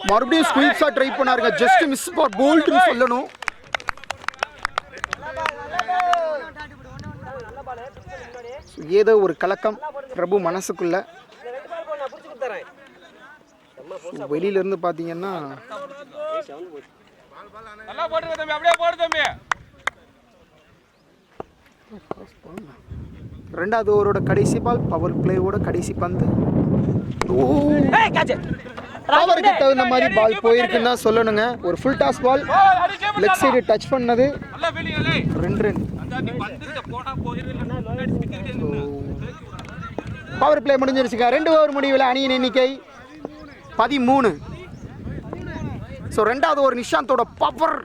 மறுபடியும் ஸ்குயிப் ஷாட் ட்ரை பண்ணாருங்க. ஜஸ்ட் மிஸ் பாட், போல்ட்னு சொல்லணும். ஏதோ ஒரு கலக்கம் பிரபு மனசுக்குள்ள. வெளியில இருந்து பாத்தீங்கன்னா ரெண்டாவது ஓவரோட கடைசி பால், பவர் பிளேயோட கடைசி பந்து. பவருக்கு தகுந்த மாதிரி பால் போயிருக்குன்னு தான் சொல்லணுங்க. ஒரு full toss ball, leg side touch பண்ணது. 2 ரன். பவர் பிளே முடிஞ்சிருச்சுங்க. 2 ஓவர் முடிவில் அணியின் எண்ணிக்கை 13. ஸோ ரெண்டாவது ஓவர் நிஷாந்தோட பவர்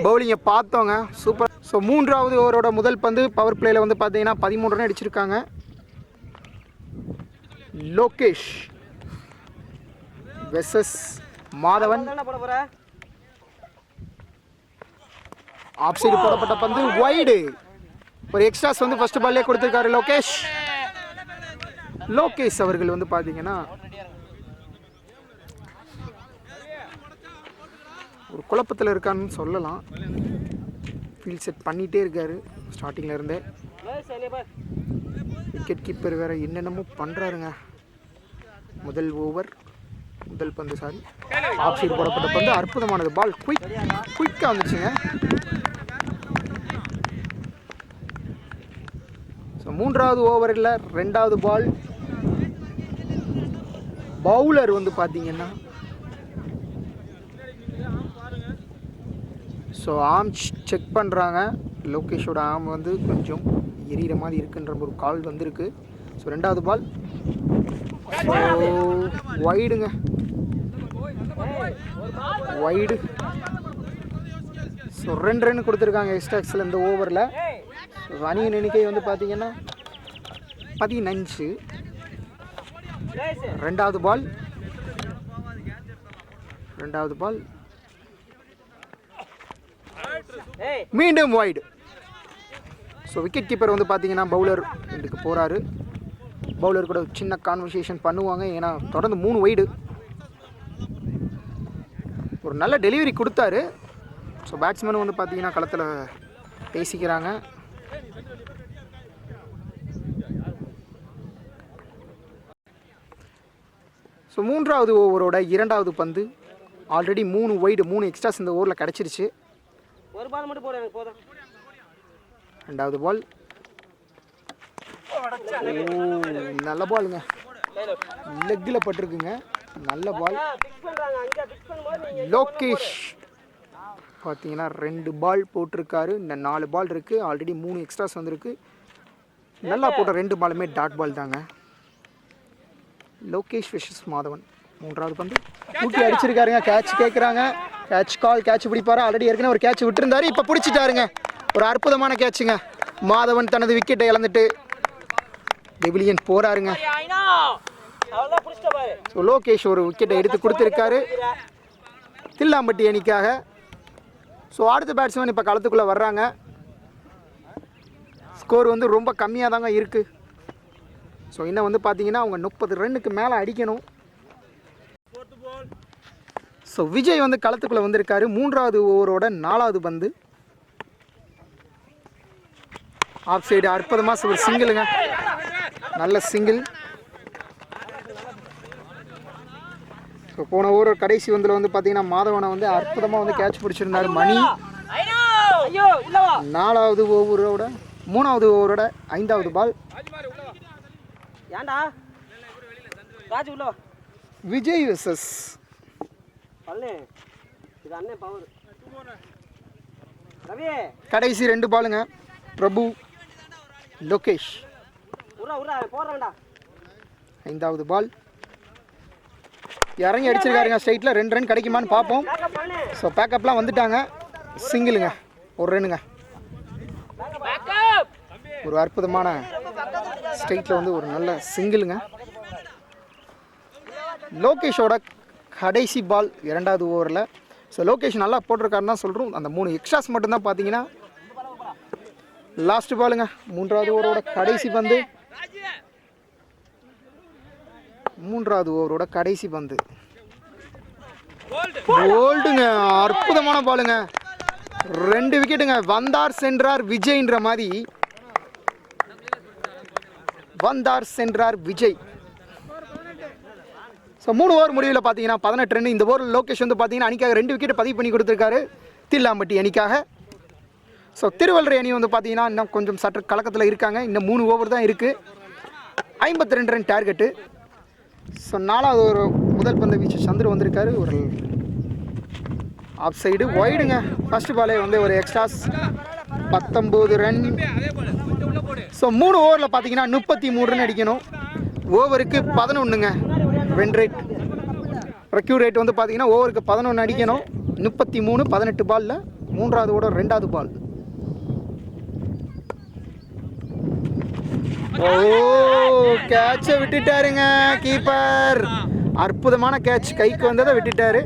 பவுலிங்கை பார்த்தோங்க, சூப்பர். ஸோ மூன்றாவது ஓவரோட முதல் பந்து பவர் பிளேயில் வந்து பார்த்தீங்கன்னா 13 ரன் அடிச்சிருக்காங்க. Lokesh versus Madhavan. Off side போடப்பட்ட பந்து வைடு. ஒரு எக்ஸ்ட்ராஸ் வந்து ஃபர்ஸ்ட் பால்லே கொடுத்துருக்காரு லோகேஷ் அவர்கள் வந்து பார்த்தீங்கன்னா ஒரு குழப்பத்தில் இருக்கான்னு சொல்லலாம். ஃபீல்ட் செட் பண்ணிகிட்டே இருக்காரு ஸ்டார்டிங்கில் இருந்தே. விக்கெட் கீப்பர் வேறு என்னென்னமோ பண்ணுறாருங்க. முதல் பந்து ஆஃப் சைடு போடப்பட்ட பந்து அற்புதமானது. பால் குயிக்காக வந்துச்சுங்க. ஸோ மூன்றாவது ஓவரில் 2வது பால். பவுலர் வந்து பார்த்தீங்கன்னா ஸோ ஆர்ம் செக் பண்ணுறாங்க. லோகேஷோட ஆர்ம் வந்து கொஞ்சம் எரியிற மாதிரி இருக்குன்ற ஒரு கால் வந்திருக்கு. ஸோ 2வது பால் வைடுங்க. வைடு. ஸோ 2 ரன் கொடுத்துருக்காங்க எக்ஸ்ட்ராக்ஸில் இந்த ஓவரில். ரன்னிங் எண்ணிக்கை வந்து பார்த்தீங்கன்னா 15. ரெண்டாவது பால் மீண்டும் வைடு. ஸோ விக்கெட் கீப்பர் வந்து பார்த்தீங்கன்னா பவுலர் இதுக்கு போகிறாரு. பவுலர் கூட சின்ன கான்வர்சேஷன் பண்ணுவாங்க, ஏன்னா தொடர்ந்து 3 வைடு. ஒரு நல்ல டெலிவரி கொடுத்தாரு. ஸோ பேட்ஸ்மேனும் வந்து பார்த்தீங்கன்னா களத்தில் பேசிக்கிறாங்க. ஸோ 3வது ஓவரோட 2வது பந்து. ஆல்ரெடி 3 வைடு 3 எக்ஸ்ட்ராஸ் இந்த ஓவரில் கிடச்சிருச்சு. ஒரு பால் மட்டும் போடு எனக்கு போதும். 2வது பால் நல்ல பாலுங்க, லெக்கில் பட்டிருக்குங்க, நல்ல பால். லோகேஷ் பார்த்தீங்கன்னா 2 பால் போட்டிருக்காரு. இந்த 4 பால் இருக்குது. ஆல்ரெடி 3 எக்ஸ்ட்ராஸ் வந்திருக்கு. நல்லா போட்ட 2 பாலுமே டாட் பால் தாங்க. லோகேஷ் விஷஸ் மாதவன். 3வது பந்து ஊட்டி அடிச்சிருக்காருங்க. கேட்ச் கேட்குறாங்க. கேட்ச் பிடிப்பாரா? ஆல்ரெடி ஏற்கனவே ஒரு கேட்ச் விட்டுருந்தாரு, இப்போ பிடிச்சிட்டாருங்க. ஒரு அற்புதமான கேட்சுங்க. மாதவன் தனது விக்கெட்டை இழந்துட்டு டெபிலியன் போறாருங்க. ஸோ லோகேஷ் ஒரு விக்கெட்டை எடுத்து கொடுத்துருக்காரு தில்லாம்பட்டி அணிக்காக. ஸோ அடுத்த பேட்ஸ்மேன் இப்போ களத்துக்குள்ளே வர்றாங்க. ஸ்கோர் வந்து ரொம்ப கம்மியாக தாங்க இருக்குது. ஸோ இன்னும் வந்து பார்த்தீங்கன்னா அவங்க 30 ரன்னுக்கு மேலே அடிக்கணும். ஸோ விஜய் வந்து களத்துக்குள்ளே வந்திருக்காரு. 3வது ஓவரோட 4வது பந்து. ஆஃப் சைடு அற்புதமாக ஒரு சிங்கிளுங்க, நல்ல சிங்கிள். ஸோ போன ஓவர் கடைசி வந்தில் வந்து பார்த்தீங்கன்னா மாதவனை வந்து அற்புதமாக வந்து கேட்ச் பிடிச்சிருந்தார் மணி. 4வது ஓவரோட 3வது ஓவரோட 5வது பால். விஜய் விசஸ் கடைசி 2 பாலுங்க. பிரபு, லோகேஷ். 5வது பால் இறங்கி அடிச்சிருக்காருங்க ஸ்ட்ரைட்டில். 2 ரன் கிடைக்குமான்னு பார்ப்போம். ஸோ பேக்கப்லாம் வந்துட்டாங்க. சிங்கிளுங்க, 1 ரன்னுங்க. ஒரு அற்புதமான ஸ்ட்ரைட்டில் வந்து ஒரு நல்ல சிங்கிளுங்க. லோகேஷோட கடைசி பால் 2வது ஓவரில். ஸோ லோகேஷ் நல்லா போட்டிருக்காருன்னு தான் சொல்கிறோம். அந்த 3 எக்ஸ்ட்ராஸ் மட்டும்தான் பார்த்தீங்கன்னா லாஸ்ட் பாலுங்க. 3வது ஓவரோட கடைசி பந்து. 3வது ஓவரோட கடைசி பந்து போல்டுங்க, அற்புதமான பாலுங்க. 2 விக்கெட்டுங்க. வந்தார் சென்றார் விஜய்ன்ற மாதிரி. வந்தார் சென்றார் விஜய். ஸோ 3 ஓவர் முடிவில் பார்த்தீங்கன்னா 18 ரன். இந்த ஓவரில் லோகேஷ் வந்து பார்த்தீங்கன்னா அணிக்காக 2 விக்கெட் பதிவு பண்ணி கொடுத்துருக்காரு தில்லாம்பட்டி அணிக்காக. ஸோ திருவள்ளரை அணி வந்து பார்த்தீங்கன்னா இன்னும் கொஞ்சம் சற்று கலக்கத்தில் இருக்காங்க. இன்னும் 3 ஓவர் தான் இருக்குது. 52 ரன் டார்கெட்டு. ஸோ 4வது ஒரு முதல் பந்து வீச்சு சந்திர வந்திருக்காரு. ஒரு ஆஃப் சைடு வைடுங்க. ஃபர்ஸ்ட் பாலே வந்து ஒரு எக்ஸ்ட்ராஸ் 19 ரன். ஸோ 3 ஓவரில் பார்த்தீங்கன்னா 33 ரன் அடிக்கணும். ஓவருக்கு 11ங்க வின் ரேட். ரெக்யூ ரேட் வந்து பார்த்தீங்கன்னா ஓவருக்கு 11 அடிக்கணும். 33 18 பாலில் 3வது ஓவர் 2வது பால். ஓ கேட்சை விட்டுட்டாருங்க கீப்பர். அற்புதமான கேட்ச், கைக்கு வந்ததை விட்டுட்டாரு.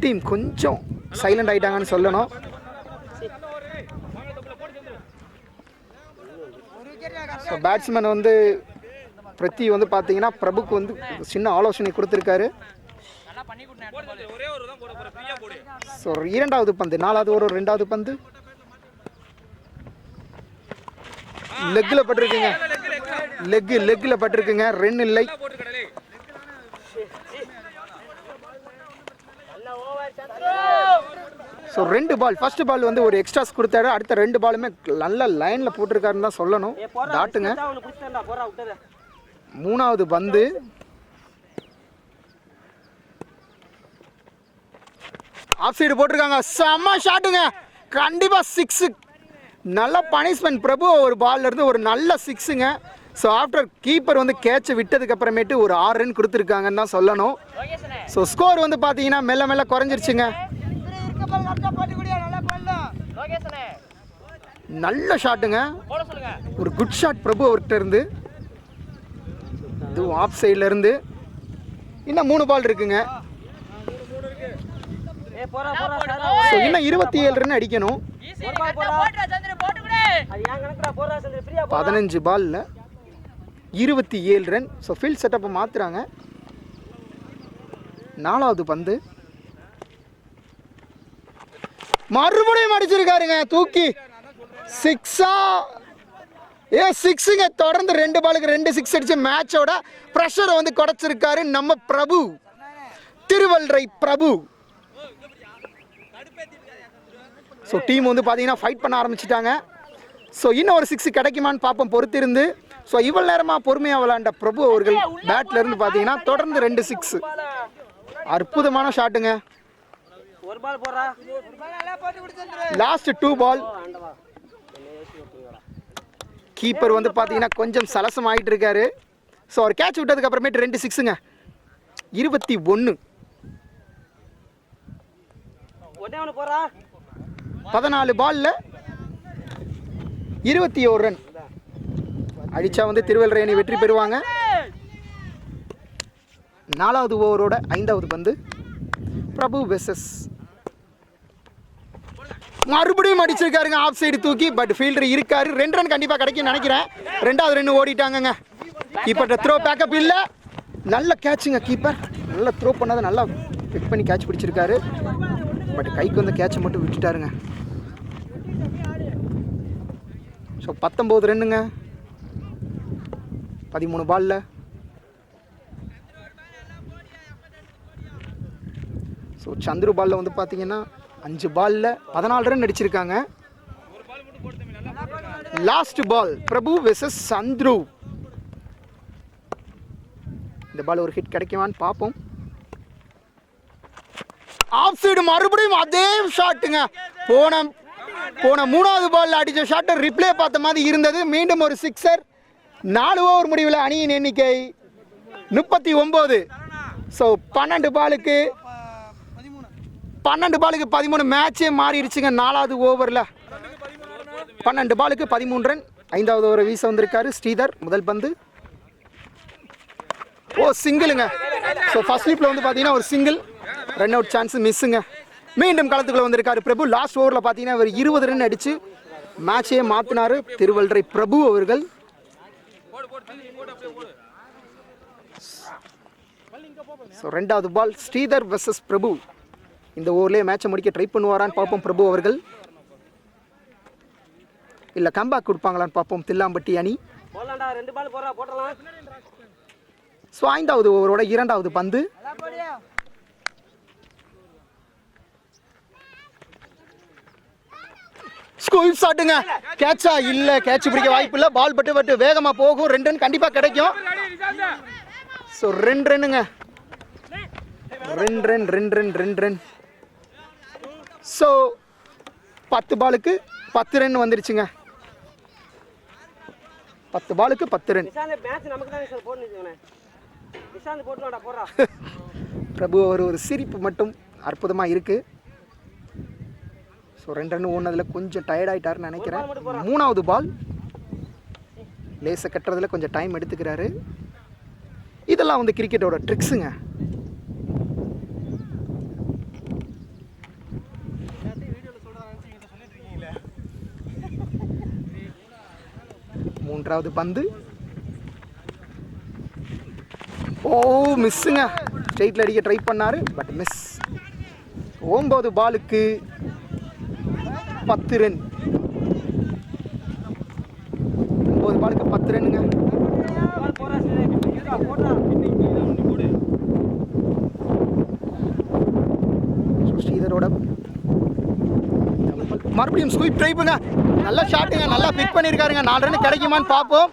டீம் கொஞ்சம் சைலண்ட் ஆயிட்டாங்கன்னு சொல்லணும். ஸோ பேட்ஸ்மேன் வந்து பிரதி வந்து பார்த்தீங்கன்னா பிரபுக்கு வந்து சின்ன ஆலோசனை கொடுத்துருக்காரு. ஸோ 2வது பந்து 4வது ஓவர் 2வது பந்து லெக்கில் பட்டிருக்குங்க. லெக்கில் பட்டிருக்குங்க. ரன் இல்லை. ஸோ 2 பால். ஃபர்ஸ்ட் பால் வந்து ஒரு எக்ஸ்ட்ராஸ் கொடுத்தாரு. அடுத்த 2 பாலுமே நல்ல லைனில் போட்டிருக்காருன்னு தான் சொல்லணும். டாட்டுங்க. 3வது பந்து ஆஃப் சைடு போட்டிருக்காங்க. செம்ம ஷாட்டுங்க, கண்டிப்பாக 6. நல்ல பனிஷ்மெண்ட். பிரபு ஒரு பால்ல இருந்து ஒரு நல்ல 6ங்க. ஸோ ஆஃப்டர் கீப்பர் வந்து கேட்சை விட்டதுக்கு அப்புறமேட்டு ஒரு 6 ரன் கொடுத்துருக்காங்கன்னு தான் சொல்லணும். ஸோ ஸ்கோர் வந்து பார்த்தீங்கன்னா மெல்ல மெல்ல குறைஞ்சிருச்சுங்க. நல்ல ஷாட்டுங்க, ஒரு குட் ஷாட் பிரபு அவர்கிட்ட இருந்து. இதுவும் ஆஃப் சைடில் இருந்து. இன்னும் 3 பால் இருக்குங்க. ஸோ இன்னும் 27 ரன் அடிக்கணும். 15 பாலில் 27 ரன். ஸோ ஃபீல்ட் செட்டப்பை மாற்றுறாங்க. 4வது பந்து மறுபடியும் அடிச்சிருக்காருங்க, தூக்கி 6ஆ? 6ங்க. தொடர்ந்து 2 பாலுக்கு 2 6 அடிச்சு மேட்சோட ப்ரெஷரை வந்து குறைச்சிருக்காரு நம்ம பிரபு, திருவல்றை பிரபு. ஸோ டீம் வந்து பார்த்தீங்கன்னா ஃபைட் பண்ண ஆரம்பிச்சிட்டாங்க. ஸோ இன்னும் ஒரு 6 கிடைக்குமான்னு பார்ப்போம் பொறுத்திருந்து. ஸோ இவ்வளோ நேரமாக பொறுமையாக விளையாண்ட பிரபு அவர்கள் பேட்ல இருந்து பார்த்தீங்கன்னா தொடர்ந்து 2 6. அற்புதமான ஷாட்டுங்க. லாஸ்ட் 2 பால். கீப்பர் வந்து பார்த்தீங்கன்னா கொஞ்சம் சலசம் ஆகிட்டு இருக்காரு. ஸோ அவர் கேட்ச் விட்டதுக்கு அப்புறமேட்டு 2 6ங்க. 21. 14 பால்ல 21 ரன் அடிச்சா வந்து திருவல்றை அணி வெற்றி பெறுவாங்க. 4வது ஓவரோட 5வது பந்து பிரபு வெசஸ். மறுபடியும் அடிச்சிருக்காருங்க ஆஃப் சைடு தூக்கி. பட் ஃபீல்டர் இருக்காரு. 2 ரன் கண்டிப்பாக கிடைக்கும் நினைக்கிறேன். 2வது ரன் ஓடிட்டாங்கங்க. கீப்பர் த்ரோ பேக்கப் இல்லை. நல்ல கேட்சுங்க. கீப்பர் நல்லா த்ரோ பண்ணதை நல்லா பிக் பண்ணி கேட்ச் பிடிச்சிருக்காரு. பட் கைக்கு வந்து கேட்சை மட்டும் விட்டுட்டாருங்க. ஸோ 19 ரன்னுங்க 13 பாலில். ஸோ சந்துரு பாலில் வந்து பார்த்தீங்கன்னா 5 பாலில் 14 ரன் அடிச்சிருக்காங்க. லாஸ்ட் பால் பிரபு வெசஸ் சந்துரு. இந்த பால் ஒரு ஹிட் கிடைக்குமான்னு பார்ப்போம். ஆஃப் சைடு மறுபடியும் அதே ஷாட்டுங்க. போன 3வது பால்ல அடிச்ச ஷாட்டை ரிப்ளே பார்த்த மாதிரி இருந்தது. மீண்டும் ஒரு 6. 4 ஓவர் முடிவில் அணியின் எண்ணிக்கை 39. ஸோ 12 பாலுக்கு 13 மேட்சே மாறிடுச்சுங்க. 4வது ஓவரில் 12 பாலுக்கு 13 ரன். 5வது ஓவரை வீச வந்திருக்காரு ஸ்ரீதர். முதல் பந்து சிங்கிளுங்க. ஸோ ஃபர்ஸ்ட் ஸ்லிப்பில் வந்து பார்த்தீங்கன்னா ஒரு சிங்கிள். ரன் அவுட் சான்ஸ் மிஸ்ஸுங்க. மீண்டும் களத்துக்குள்ள வந்திருக்காரு பிரபு. லாஸ்ட் ஓவரில் பார்த்தீங்கன்னா அவர் 20 ரன் அடித்து மேட்சையே மாற்றினார் திருவல்றை பிரபு அவர்கள். ஸோ 2வது பால் ஸ்ரீதர் வெர்சஸ் பிரபு. இந்த ஓவர்லேயே மேட்சை முடிக்க ட்ரை பண்ணுவாரான்னு பார்ப்போம் பிரபு அவர்கள். இல்லை கம்பேக் கொடுப்பாங்களான்னு பார்ப்போம் தில்லாம்பட்டி அணி. ஸோ 5வது ஓவரோட 2வது பந்து ஸ்கூல் ஷாட்டுங்க. கேட்சா இல்லை, கேட்ச் பிடிக்க வாய்ப்பு இல்லை. பால் பட்டு வேகமாக போகும். 2 ரன் கண்டிப்பாக கிடைக்கும். ஸோ 2 ரன்னுங்க. 2 ரன். ஸோ 10 பாலுக்கு 10 ரன் வந்துருச்சுங்க. 10 பாலுக்கு 10 ரன். பிரபு ஒரு சிரிப்பு மட்டும் அற்புதமாக இருக்குது. ஸோ 2 ரன் ஓடினதில் கொஞ்சம் டயர்டாயிட்டாருன்னு நினைக்கிறேன். 3வது பால் லேசை கட்டுறதுல கொஞ்சம் டைம் எடுத்துக்கிறாரு. இதெல்லாம் வந்து கிரிக்கெட்டோட ட்ரிக்ஸுங்க. மூன்றாவது பந்து மிஸ்ஸுங்க. ஸ்ட்ரெயிட்டில் அடிக்க ட்ரை பண்ணாரு, பட் மிஸ். 9 பாலுக்கு 10 ரன். 9 பாலுக்கு 10 ரன்னுங்க. ஸ்ரீதரோட மறுபடியும் ஸ்கூப் ட்ரைப்புங்க. நல்லா ஷாட்டுங்க, நல்லா பிக் பண்ணியிருக்காருங்க. 4 ரன் கிடைக்குமான்னு பார்ப்போம்.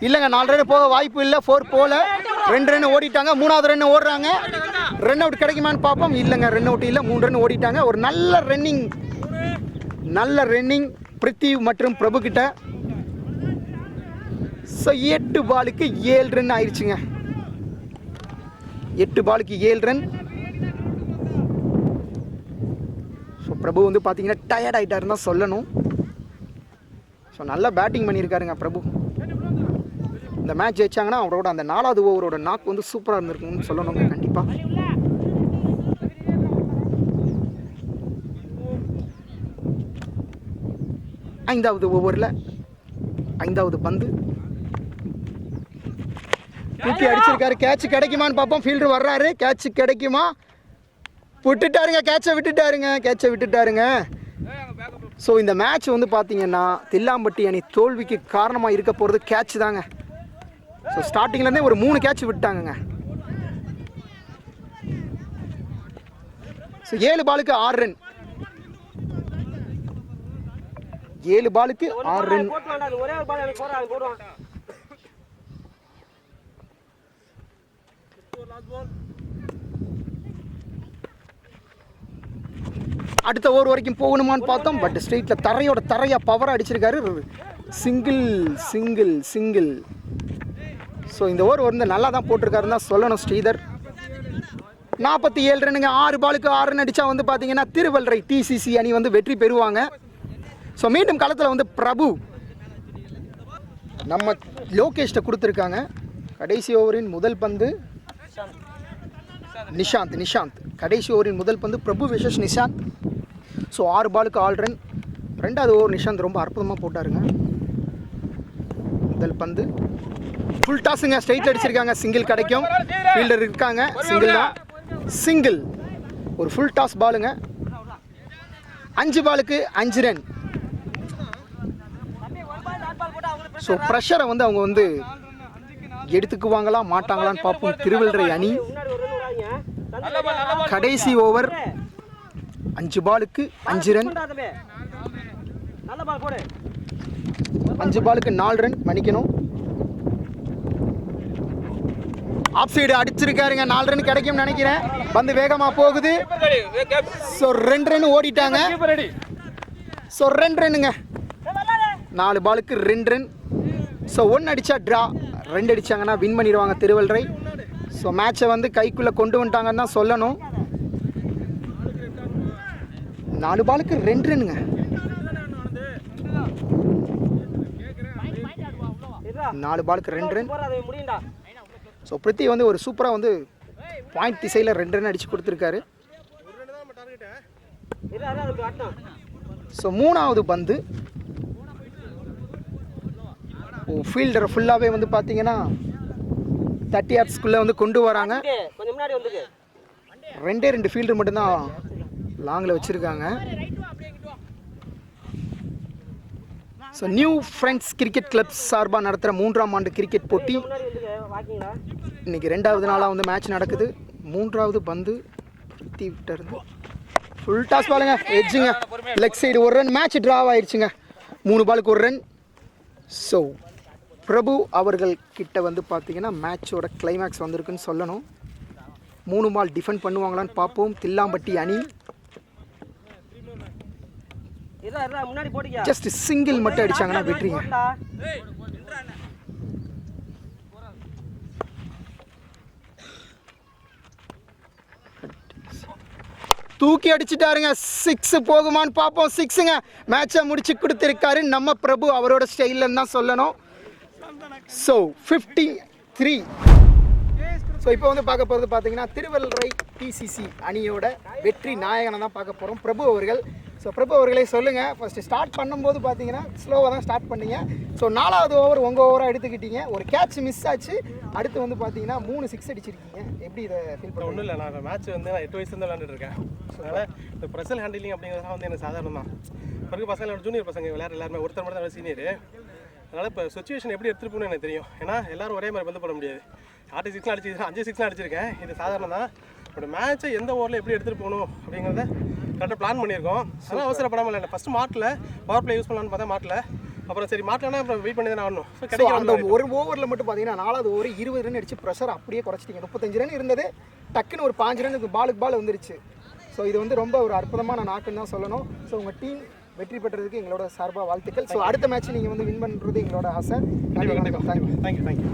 இல்லைங்க, 4 ரன் போக வாய்ப்பு இல்லை. 4 போல 2 ரன் ஓடிட்டாங்க. 3வது ரன் ஓடுறாங்க. ரன் அவுட் கிடைக்குமான்னு பார்ப்போம். இல்லைங்க, ரன் அவுட் இல்லை. 3 ரன் ஓடிட்டாங்க. ஒரு நல்ல ரன்னிங் பிருத்திவ் மற்றும் பிரபு கிட்ட. ஸோ 8 பாலுக்கு 7 ரன் ஆயிடுச்சுங்க. 8 பாலுக்கு 7 ரன். ஸோ பிரபு வந்து பார்த்தீங்கன்னா டயர்ட் ஆகிட்டாருன்னு தான் சொல்லணும். ஸோ நல்லா பேட்டிங் பண்ணியிருக்காருங்க பிரபு. இந்த மேட்ச் ஜெயிச்சாங்கன்னா அவரோட அந்த 4வது ஓவரோட நாக் வந்து சூப்பராக இருந்திருக்கும்னு சொல்லணுங்க கண்டிப்பாக. ஐந்தாவது ஓவரில் 5வது பந்து தூக்கி அடிச்சிருக்காரு. கேட்ச் கிடைக்குமான்னு பார்ப்போம். ஃபீல்டர் வர்றாரு. கேட்ச் கிடைக்குமா? விட்டுட்டாருங்க. கேட்சை விட்டுட்டாருங்க. ஸோ இந்த மேட்ச் வந்து பார்த்தீங்கன்னா தில்லாம்பட்டி அணி தோல்விக்கு காரணமாக இருக்க போகிறது கேட்ச் தாங்க. ஸோ ஸ்டார்டிங்லேருந்தே ஒரு 3 கேட்ச் விட்டாங்கங்க. ஸோ 7 பாலுக்கு 6 ரன். 7 பாலுக்கு 6 ரன். ஒரே ஒரு பால் எனக்கு போடுவான். அடுத்த ஓவர் வரைக்கும் போகணுமான்னு பார்த்தோம். பட் ஸ்ட்ரெயிட்டில் தரையாக பவராக அடிச்சிருக்காரு. சிங்கிள். ஸோ இந்த ஓவர் வந்து நல்லா தான் போட்டிருக்காருன்னு தான் சொல்லணும் ஸ்ரீதர். 47 ரன்னுங்க. 6 பாலுக்கு 6 ரன் அடித்தா வந்து பார்த்தீங்கன்னா திருவல்ரை TCC அணி வந்து வெற்றி பெறுவாங்க. ஸோ மீண்டும் களத்தில் வந்து பிரபு நம்ம லோகேஷ்ட கொடுத்துருக்காங்க. கடைசி ஓவரின் முதல் பந்து நிஷாந்த். கடைசி ஓவரின் முதல் பந்து பிரபு விஷஸ் நிஷாந்த். ஸோ 6 பாலுக்கு 6 ரன். 2வது ஓவர் நிஷாந்த் ரொம்ப அற்புதமாக போட்டாருங்க. முதல் பந்து ஃபுல் டாஸுங்க. ஸ்ட்ரைட்டில் அடிச்சிருக்காங்க. சிங்கிள் கிடைக்கும். ஃபீல்டர் இருக்காங்க. சிங்கிள் ஒரு ஃபுல் டாஸ் பாலுங்க. 5 பாலுக்கு 5 ரன். ஸோ ப்ரெஷரை வந்து அவங்க வந்து எடுத்துக்குவாங்களா மாட்டாங்களான்னு பார்ப்போம் திருவல்ரை அணி. கடைசி ஓவர் 5 பாலுக்கு 5 ரன். 5 பாலுக்கு 4 ரன் மன்னிக்கணும். Off side அடிச்சிருக்காருங்க. 4 ரன் கிடைக்கும் நினைக்கிறேன். வந்து வேகமாக போகுது. ஸோ 2 ரன் ஓடிட்டாங்க. ஸோ 2 ரன்னுங்க. 4 பாலுக்கு 2 ரன். ஸோ 1 அடித்தா ட்ரா, 2 அடித்தாங்கன்னா வின் பண்ணிடுவாங்க திருவல்ரை. ஸோ மேட்சை வந்து கைக்குள்ளே கொண்டு வந்துட்டாங்கன்னு தான் சொல்லணும். 4 பாலுக்கு 2 ரன்னுங்க. 4 பாலுக்கு 2 ரன். ஸோ பிருத்தி வந்து ஒரு சூப்பராக வந்து பாயிண்ட் திசையில் 2 ரன் அடித்து கொடுத்துருக்காரு. ஸோ 3வது பந்து ஃபீல்டரை ஃபுல்லாகவே வந்து பார்த்தீங்கன்னா 30 yardsக்குள்ளே வந்து கொண்டு வராங்க. 2 ஃபீல்டர் மட்டும்தான் லாங்கில் வச்சுருக்காங்க. So new friends cricket club சார்பாக நடத்துகிற 3ஆம் ஆண்டு கிரிக்கெட் போட்டி இன்றைக்கி 2வது நாளாக வந்து மேட்ச் நடக்குது. 3வது பந்து பிருத்தி விட்டு ஃபுல் டாஸ் பாலுங்க. எட்ஜுங்க. Leg side 1 run. Match draw ஆயிடுச்சுங்க. 3 பாலுக்கு 1 ரன். ஸோ பிரபு அவர்கள் கிட்ட வந்து பார்த்தீங்கன்னா மேட்சோட கிளைமேக்ஸ் வந்திருக்குன்னு சொல்லணும். 3 பால் டிஃபெண்ட் பண்ணுவாங்களான்னு பார்ப்போம் தில்லாம்பட்டி அணி. ஜஸ்ட் சிங்கிள் மட்டும் அடிச்சாங்கன்னா வெற்றிங்க. தூக்கி அடிச்சுட்டாருங்க. 6 போகுமான்னு பார்ப்போம். 6ங்க. மேட்சை முடிச்சு கொடுத்துருக்காரு நம்ம பிரபு அவரோட ஸ்டைலில் தான் சொல்லணும். ஸோ 53. ஸோ இப்போ வந்து பார்க்க போகிறது பார்த்தீங்கன்னா திருவல்ரை TCC அணியோட வெற்றி நாயகனை தான் பார்க்க போகிறோம் பிரபு அவர்கள். ஸோ பிரபு அவர்களே சொல்லுங்கள், ஃபஸ்ட்டு ஸ்டார்ட் பண்ணும்போது பார்த்தீங்கன்னா ஸ்லோவாக தான் ஸ்டார்ட் பண்ணீங்க. ஸோ 4வது ஓவர் உங்கள் ஓவராக எடுத்துக்கிட்டீங்க. ஒரு கேட்ச் மிஸ் ஆச்சு. அடுத்து வந்து பார்த்தீங்கன்னா 3 6 அடிச்சிருக்கீங்க. எப்படி இதை ஃபீல் பண்ண? ஒன்றும் இல்லை, நான் மேட்ச் வந்து நான் 8 வயசுலேருந்து விளையாண்டுட்டு இருக்கேன். அதனால் இந்த ப்ரெஷர் ஹேண்டிலிங் அப்படிங்கிறதுலாம் வந்து எனக்கு சாதாரணம் தான். பிறகு பசங்களோட ஜூனியர் பசங்க விளையாடுற எல்லாருமே ஒருத்தர் மட்டும் தான் சீனியர். அதனால் இப்போ சுச்சுவேஷன் எப்படி எடுத்துகிட்டு போகணும்னு எனக்கு தெரியும். ஏன்னா எல்லோரும் ஒரே மாதிரி பந்து போட முடியாது. 6 அடிச்சிருக்கேன், 5 6 அடிச்சிருக்கேன். இது சாதாரணம் தான். பட் மேட்ச்சை எந்த ஓவரில் எப்படி எடுத்துகிட்டு போகணும் அப்படிங்கிறத கரெக்டாக பிளான் பண்ணியிருக்கோம். அதனால் அவசரப்படாமல் இல்லை. ஃபஸ்ட்டு மாட்டில் பவர் பிளே யூஸ் பண்ணலான்னு பார்த்தா மாட்டில். அப்புறம் சரி மாட்டலன்னா அப்புறம் வெயிட் பண்ணி தான் ஆகணும். ஸோ கிடைக்கும். அந்த ஒரு ஓவரில் மட்டும் பார்த்தீங்கன்னா 4வது ஓவர் 20 ரன் அடிச்சு ப்ரெஷர் அப்படியே குறைச்சிட்டிங்க. 35 ரன் இருந்தது, டக்குன்னு ஒரு 5 ரன் பாலுக்கு பால் வந்துருச்சு. ஸோ இது வந்து ரொம்ப ஒரு அற்புதமான நாக்குன்னு தான் சொல்லணும். ஸோ உங்கள் டீம் வெற்றி பெற்றதுக்கு எங்களோட சார்பாக வாழ்த்துக்கள். ஸோ அடுத்த மேட்ச் நீங்கள் வந்து வின் பண்ணுறது எங்களோட ஆசை. கண்டிப்பாக தேங்க்யூ. தேங்க்யூ.